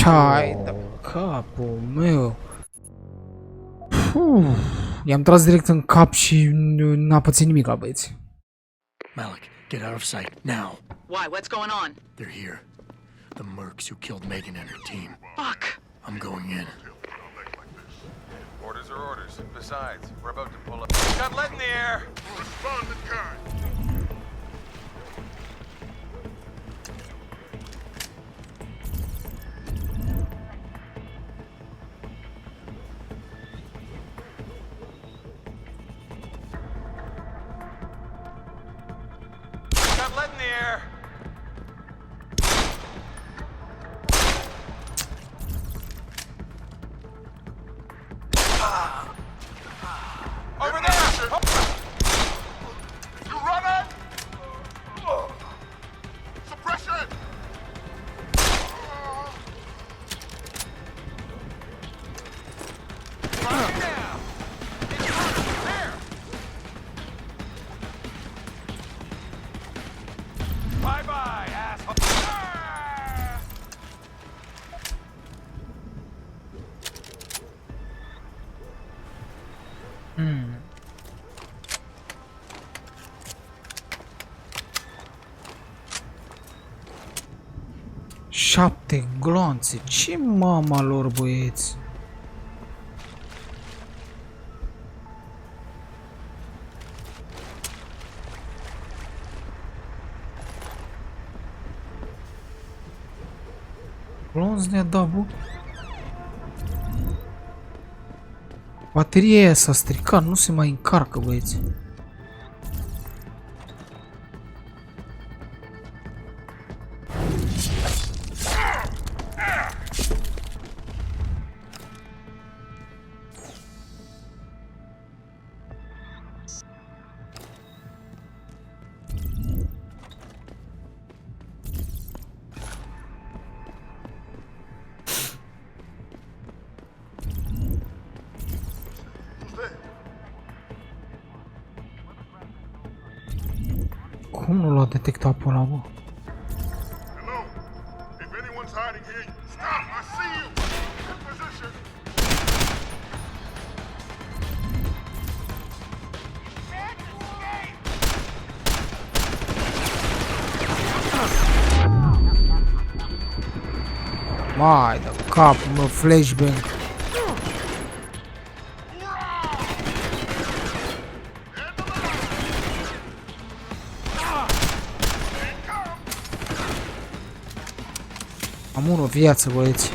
Speaker 1: Ce-ai de capul meu? I-am tras direct în cap și n-a pățit nimic la băieți.
Speaker 3: Malik, get out of sight, now.
Speaker 2: Why? What's going on?
Speaker 3: They're here. The mercs who killed Megan and her team.
Speaker 2: Fuck!
Speaker 3: I'm going in.
Speaker 17: Orders are orders. Besides, we're about to pull up. Got lead in the air! Respond in kind. Got lead in the air! Over there! You running? Suppression! Right now! There! Bye-bye, asshole!
Speaker 1: Șapte glonțe. Ce mama lor, băieți? Glonț ne-a dat, bă? Bateria aia s-a stricat, nu se mai încarcă, băieți. Cum nu l-a detectat pe ăla, bă?
Speaker 15: Hello? If anyone's hiding here, stop! I see you! In position!
Speaker 1: Mai de capul meu, flashbang. Am unul viață, băieți.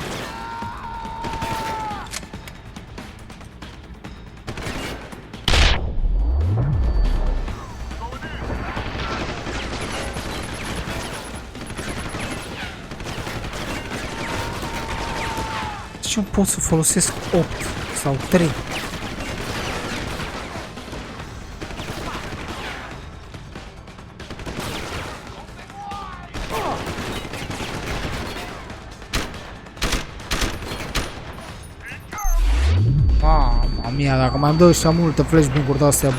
Speaker 1: Ce pot să folosesc 8 sau 3? Mamma mia, dacă mai am dă ăștia multe flashbang-uri de-astea.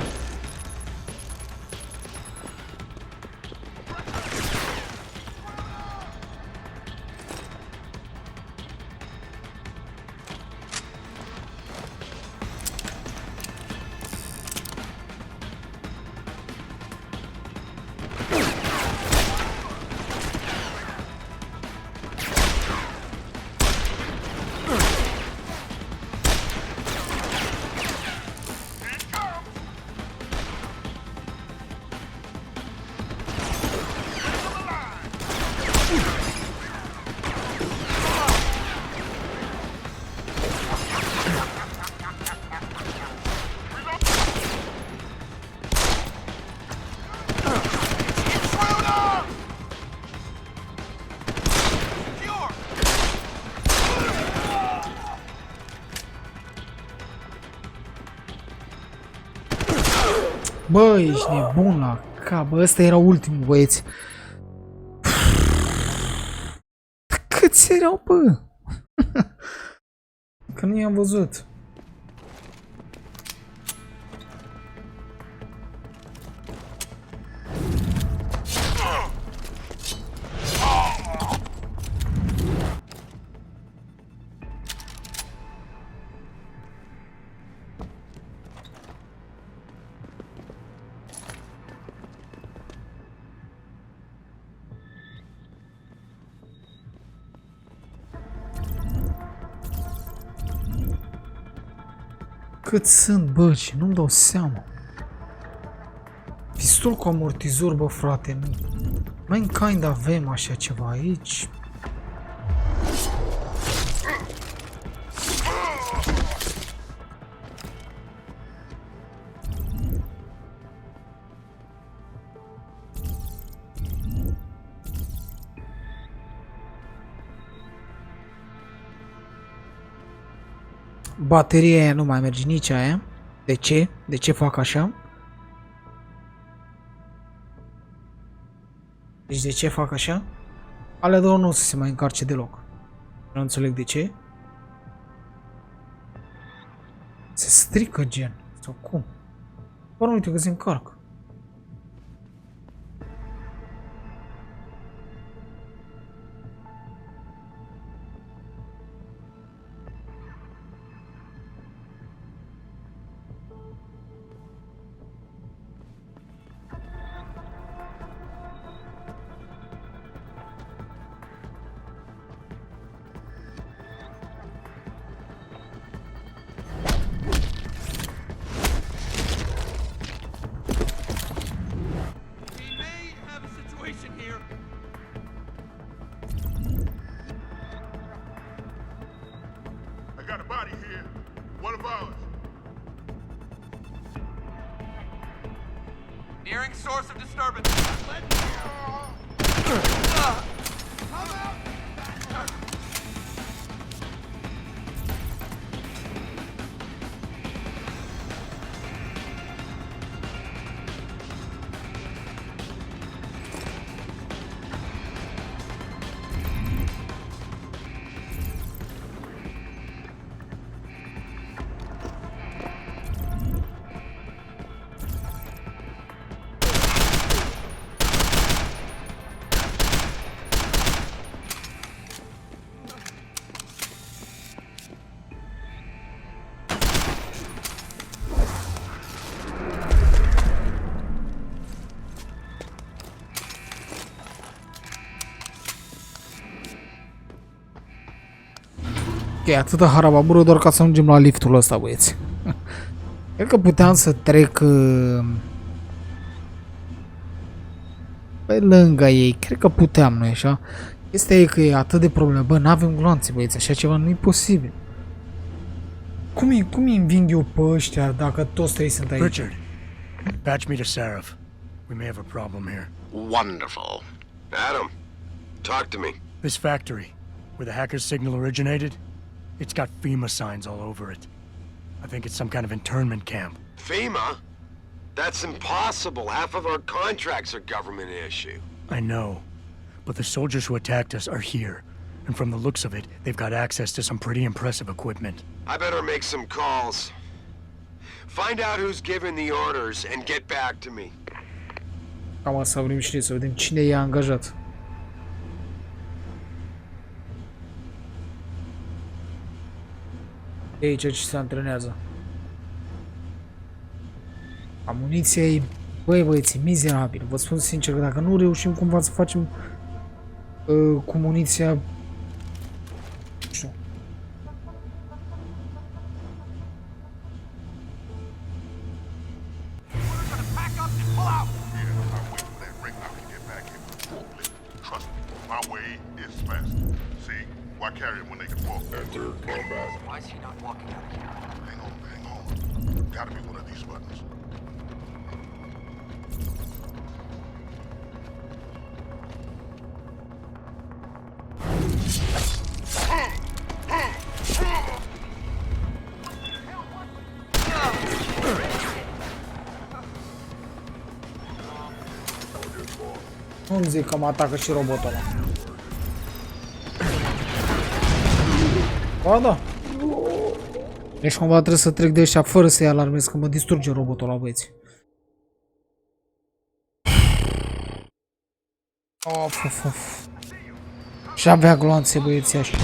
Speaker 1: Bă, ești nebun la cap, bă, ăsta era ultimul, băieți. Câți erau, bă? Că nu i-am văzut. Cât sunt, bă, și nu-mi dau seama. Pistol cu amortizor, bă, frate, nu. Mankind avem așa ceva aici. Bateria aia nu mai merge, nici aia. De ce? De ce fac așa? Deci de ce fac așa? Alea două nu o să se mai încarce deloc. Nu înțeleg de ce. Se strică gen. Sau cum? Bă, uite că se încarcă.
Speaker 17: Nearing source of disturbance. Ok, atâta harababură doar ca să ajungem la liftul ăsta, băieți. Cred că puteam să trec pe lângă ei. Cred că puteam, nu-i așa? Chestia e că e atât de problemă. Bă, n-avem gloanțe, băieți, așa ceva nu e posibil. Cum îi înving eu pe ăștia dacă toți trei sunt aici?
Speaker 3: Richard, patch me to Seir. We may have a problem here.
Speaker 6: Wonderful. Adam, talk to me.
Speaker 3: This factory, where the hacker's signal originated, it's got FEMA signs all over it. I think it's some kind of internment camp.
Speaker 6: FEMA? That's impossible. Half of our contracts are government issue.
Speaker 3: I know, but the soldiers who attacked us are here. And from the looks of it, they've got access to some pretty impressive equipment.
Speaker 6: I better make some calls. Find out who's giving the orders and get back to me.
Speaker 1: Cam asta vrem și să vedem cine i-a angajat. E aici ce se antrenează. Amuniția e... Băi, băieți, e mizerabil. Vă spun sincer că dacă nu reușim cumva să facem cu muniția... Nu știu.
Speaker 15: Why carry him when they can walk? Enter combat. Why is he not walking out of here? Hang on. Gotta be one of these buttons.
Speaker 1: Nu-mi zic că mă atacă și robotul ăla. Ba da. Deci cumva trebuie să trec de ăștia fără să-i alarmez că mă distruge robotul ăla, băieți. Of. Și avea gloanțe, băieții așa.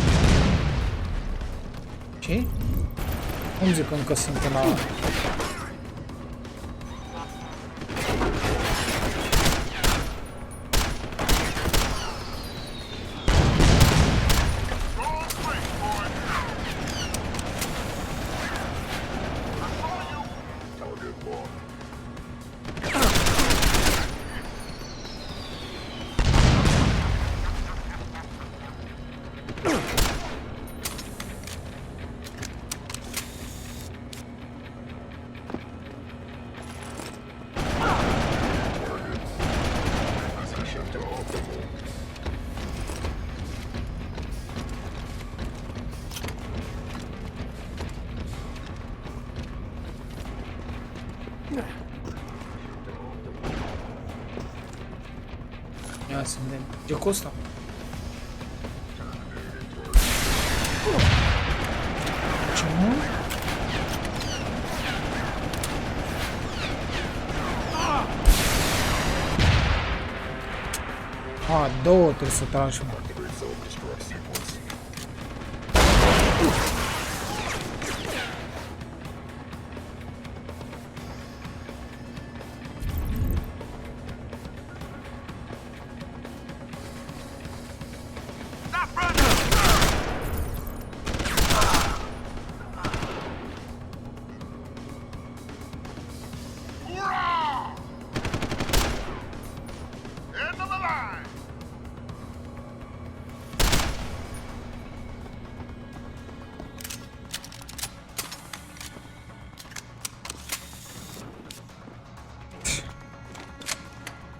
Speaker 1: Ce? Cum zic că încă sunt în ala?
Speaker 17: Ia să vedem. Ce costă? Ce nu? A, două trebuie să tragi, mă.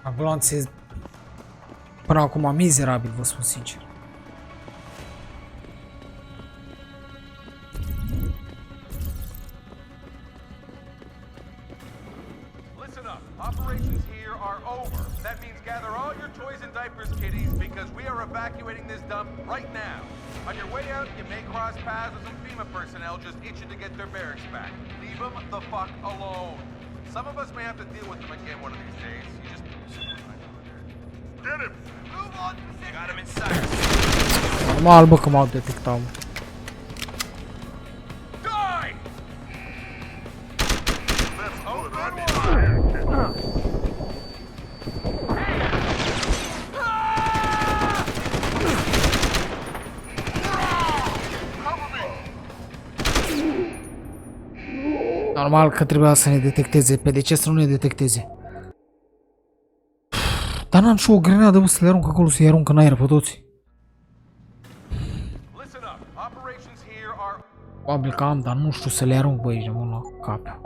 Speaker 17: Ambulanțe până acum mizerabil, vă spun sincer.
Speaker 21: Listen up. Operations here are over. That means gather all your toys and diapers, kiddies, because we are evacuating this dump right now. On your way out, you may cross paths with some FEMA personnel just itching to get their barracks back. Leave them the fuck alone. Some of us may have to deal with them again one of these days. You just... Get him! Move on! Got him inside.
Speaker 17: Normal, bă, că m-au detectat.
Speaker 21: Die! Let's open wide.
Speaker 17: Normal că trebuia să ne detecteze. Pe de ce să nu ne detecteze? Dar n-am și o grenadă, bă, să le arunc acolo, să-i arunc în aer pe toți. Probabil că am, dar nu știu să le arunc, bă, aici de mult la cap.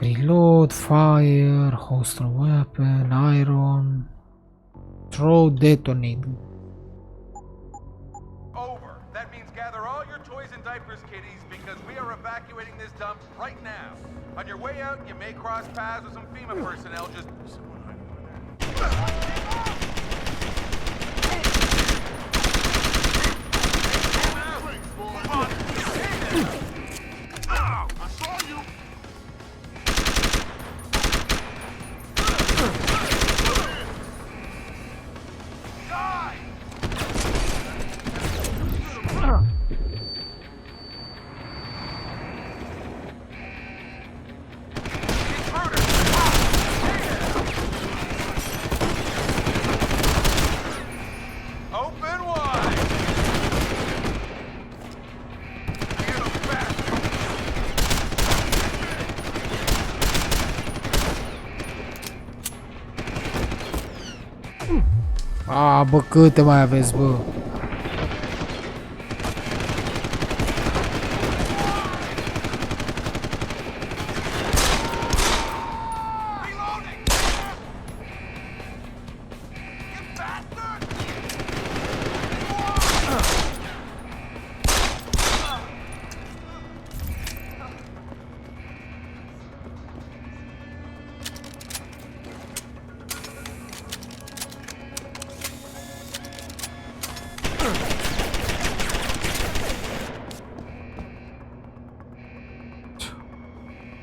Speaker 17: Reload, fire, holster weapon, iron, throw, detonate.
Speaker 21: Diapers, kiddies, because we are evacuating this dump right now. On your way out, you may cross paths with some FEMA personnel just... I saw you!
Speaker 17: A, bă, câte mai aveți, bă?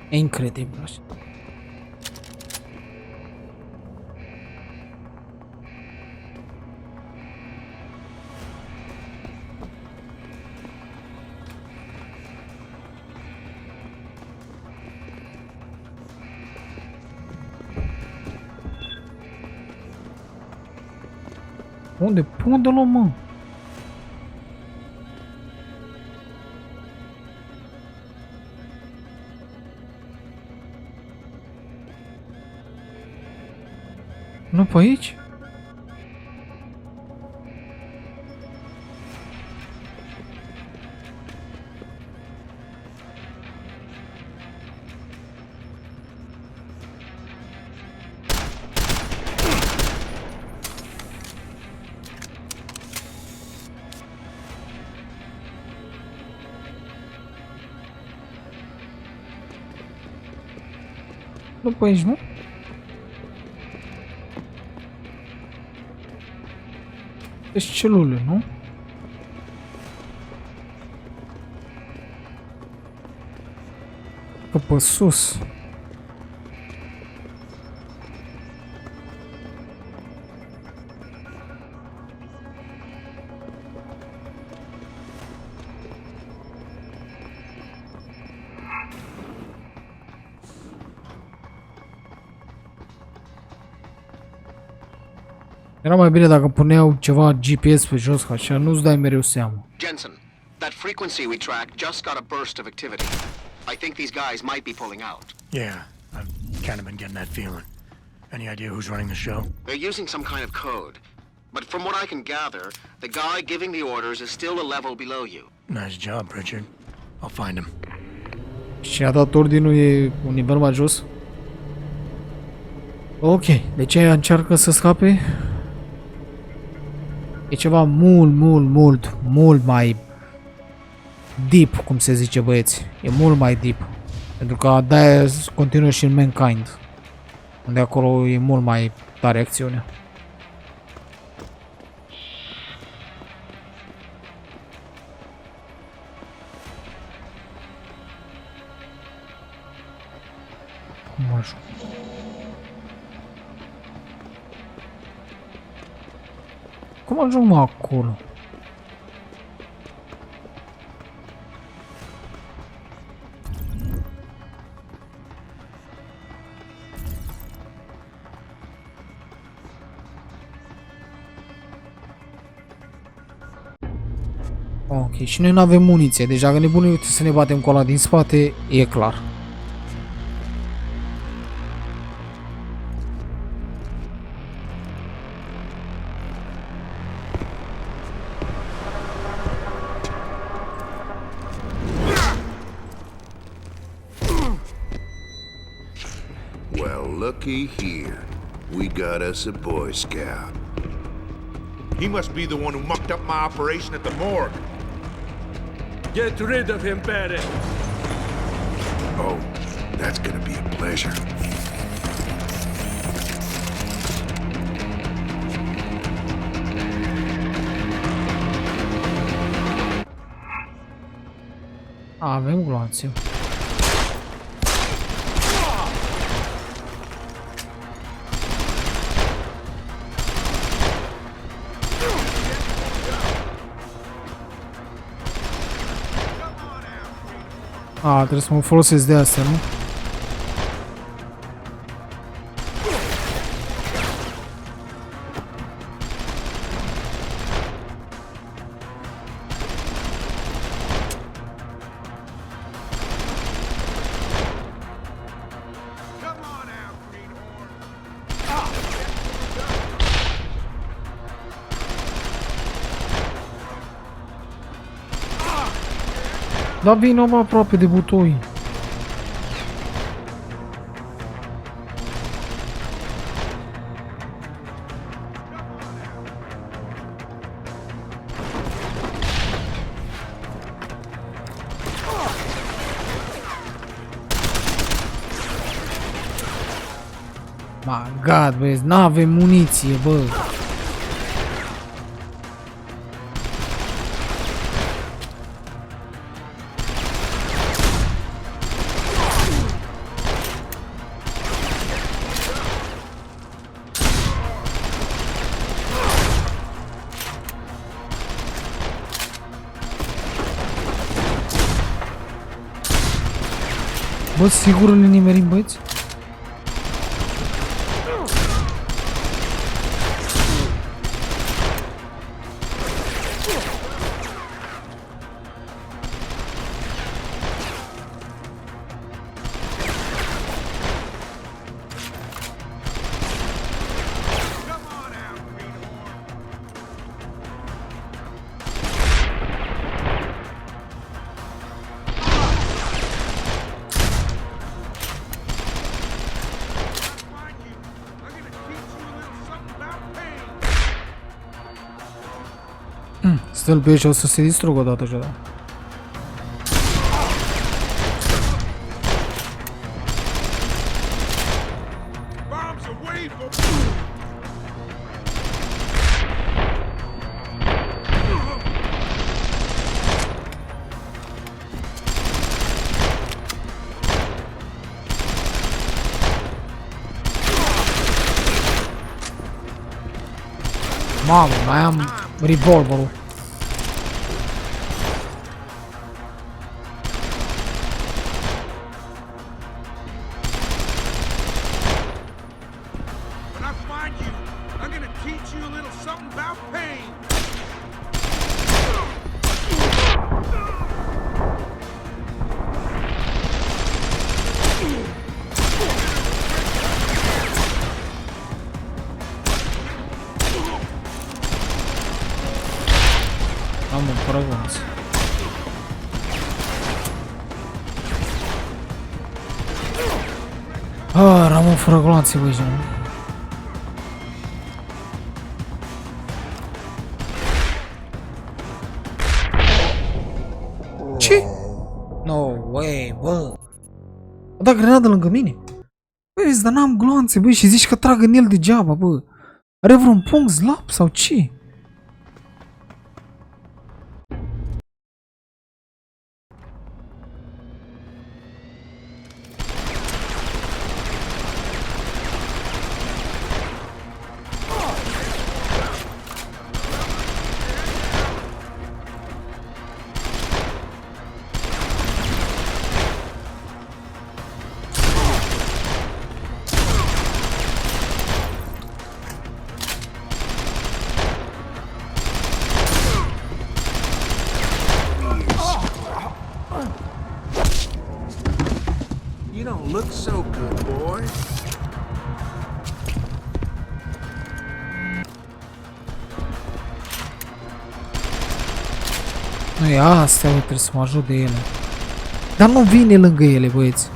Speaker 17: E incredibil așa. Unde luăm, mă? Nu pe aici? Nu pe aici, nu? Deci celule, nu? Că pe sus. Era mai bine dacă puneau ceva GPS pe jos, așa nu-ți dai mereu seama.
Speaker 5: Jensen, that frequency we tracked just got a burst of activity. I think these guys might be pulling out.
Speaker 3: Yeah, I've kind of been getting that feeling. Any idea who's running the show?
Speaker 5: They're using some kind of code. But from what I can gather, the guy giving the orders is still a level below you.
Speaker 3: Nice job, Richard. I'll find him.
Speaker 17: Și a dat ordinul e un nivel mai jos. Ok, deci aia încearcă să scape. E ceva mult mai deep, cum se zice, băieți. E mult mai deep. Pentru că de-aia continuă și în Mankind. Unde acolo e mult mai tare acțiunea. Cum ajung? Cum ajung mă acolo? Ok, și noi nu avem muniție, deci dacă ne punem să ne batem cu ăla din spate, e clar.
Speaker 15: Well, looky here. We got us a Boy Scout.
Speaker 21: He must be the one who mucked up my operation at the morgue.
Speaker 19: Get rid of him, Barry.
Speaker 15: Oh, that's gonna be a pleasure.
Speaker 17: Avem gloanțe. Trebuie să mă folosesc de astea, nu? Da, vino mă aproape de butoi. My God, băieți, n-avem muniție, bă. Bă, sigur ne nimerim, băieți? Stâlpii ăștia o să se distrugă odată așa, da. Mamă, mai am revolverul. Am un paragonț. Ramon fără gloanțe, băi, nu? Ce? No way, bă. A dat grenadă lângă mine. Băi, vezi, dar n-am gloanțe, băi, și zici că trag în el degeaba, bă. Are vreun punct slab sau ce?
Speaker 21: You don't look so good, boy.
Speaker 17: Nu e astea, bă, trebuie să mă ajut de ele. Dar nu vine lângă ele, băieți.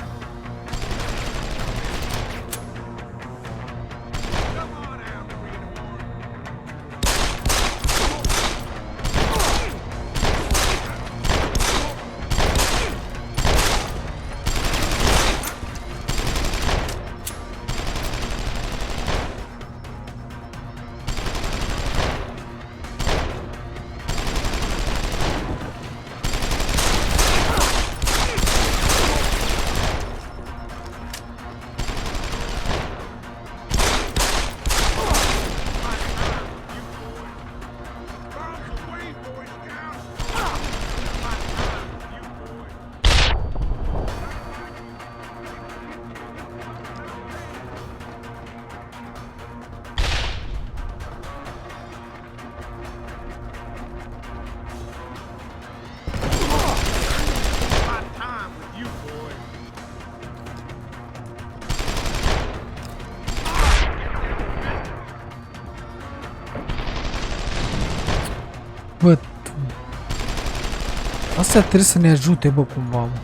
Speaker 17: Bă, astea trebuie să ne ajute, bă, cumva, bă.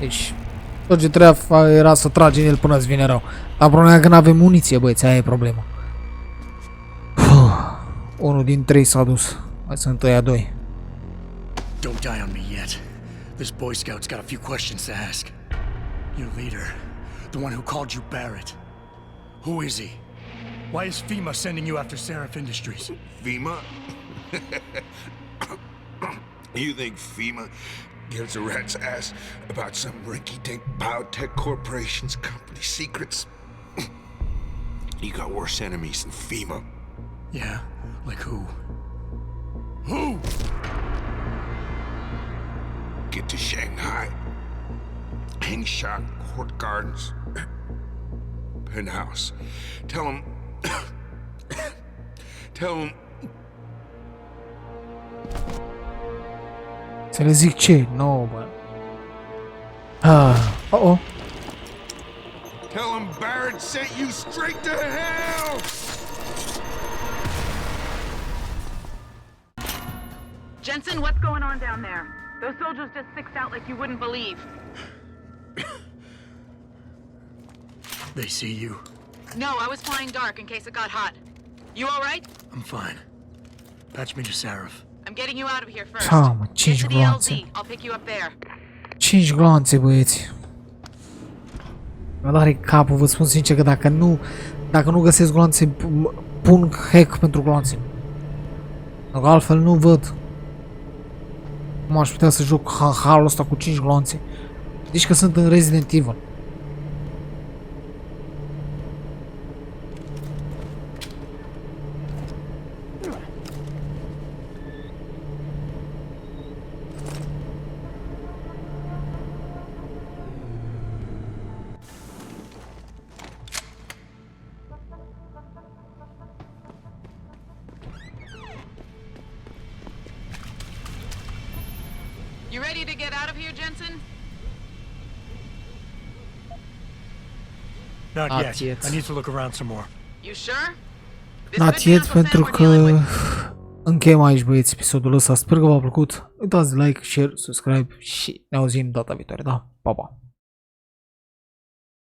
Speaker 17: Deci tot ce trebuia era să tragi în el până îți vine rău. Dar problema e că n-avem muniție, băieți, aia e problema. Unul din 3 s-a dus. Mai sunt ăia 2.
Speaker 3: Don't die on me yet. This Boy Scout's got a few questions to ask. Your leader, the one who called you Barrett. Who is he? Why is FEMA sending you after Serif Industries?
Speaker 15: FEMA? You think FEMA gives a rat's ass about some rinky-dink biotech corporation's company secrets? You got worse enemies than FEMA.
Speaker 3: Yeah? Like who? Who?
Speaker 15: Get to Shanghai. Hengsha Court Gardens. Penthouse. Tell him... Tell him...
Speaker 17: Să le zic ce? No, bă. Oh.
Speaker 15: Tell him Barrett sent you straight to hell!
Speaker 2: Jensen, what's going on down there? Those soldiers just sixed out like you wouldn't believe.
Speaker 3: They see you.
Speaker 2: No, I was flying dark in case it got hot. You all right?
Speaker 3: I'm fine. Patch me to Sarif.
Speaker 2: I'm getting you out of here first.
Speaker 17: Mamă,
Speaker 2: Get
Speaker 17: 5
Speaker 2: to the
Speaker 17: gloanțe.
Speaker 2: LZ. I'll pick you up there.
Speaker 17: 5 gloanțe, băieți. Mă doare capul, vă spun sincer că dacă nu găsesc gloanțe, pun hack pentru gloanțe. Pentru că altfel nu văd cum aș putea să joc halul ăsta cu 5 gloanțe. Deci că sunt în Resident Evil.
Speaker 2: You ready to get out of here, Jensen?
Speaker 3: Not yet. I need to look around some more.
Speaker 2: You sure?
Speaker 17: Not yet, pentru că încheiem aici, băieți, episodul ăsta. Sper că v-a plăcut. Uitați de like, share, subscribe și ne auzim data viitoare, da? Pa, pa!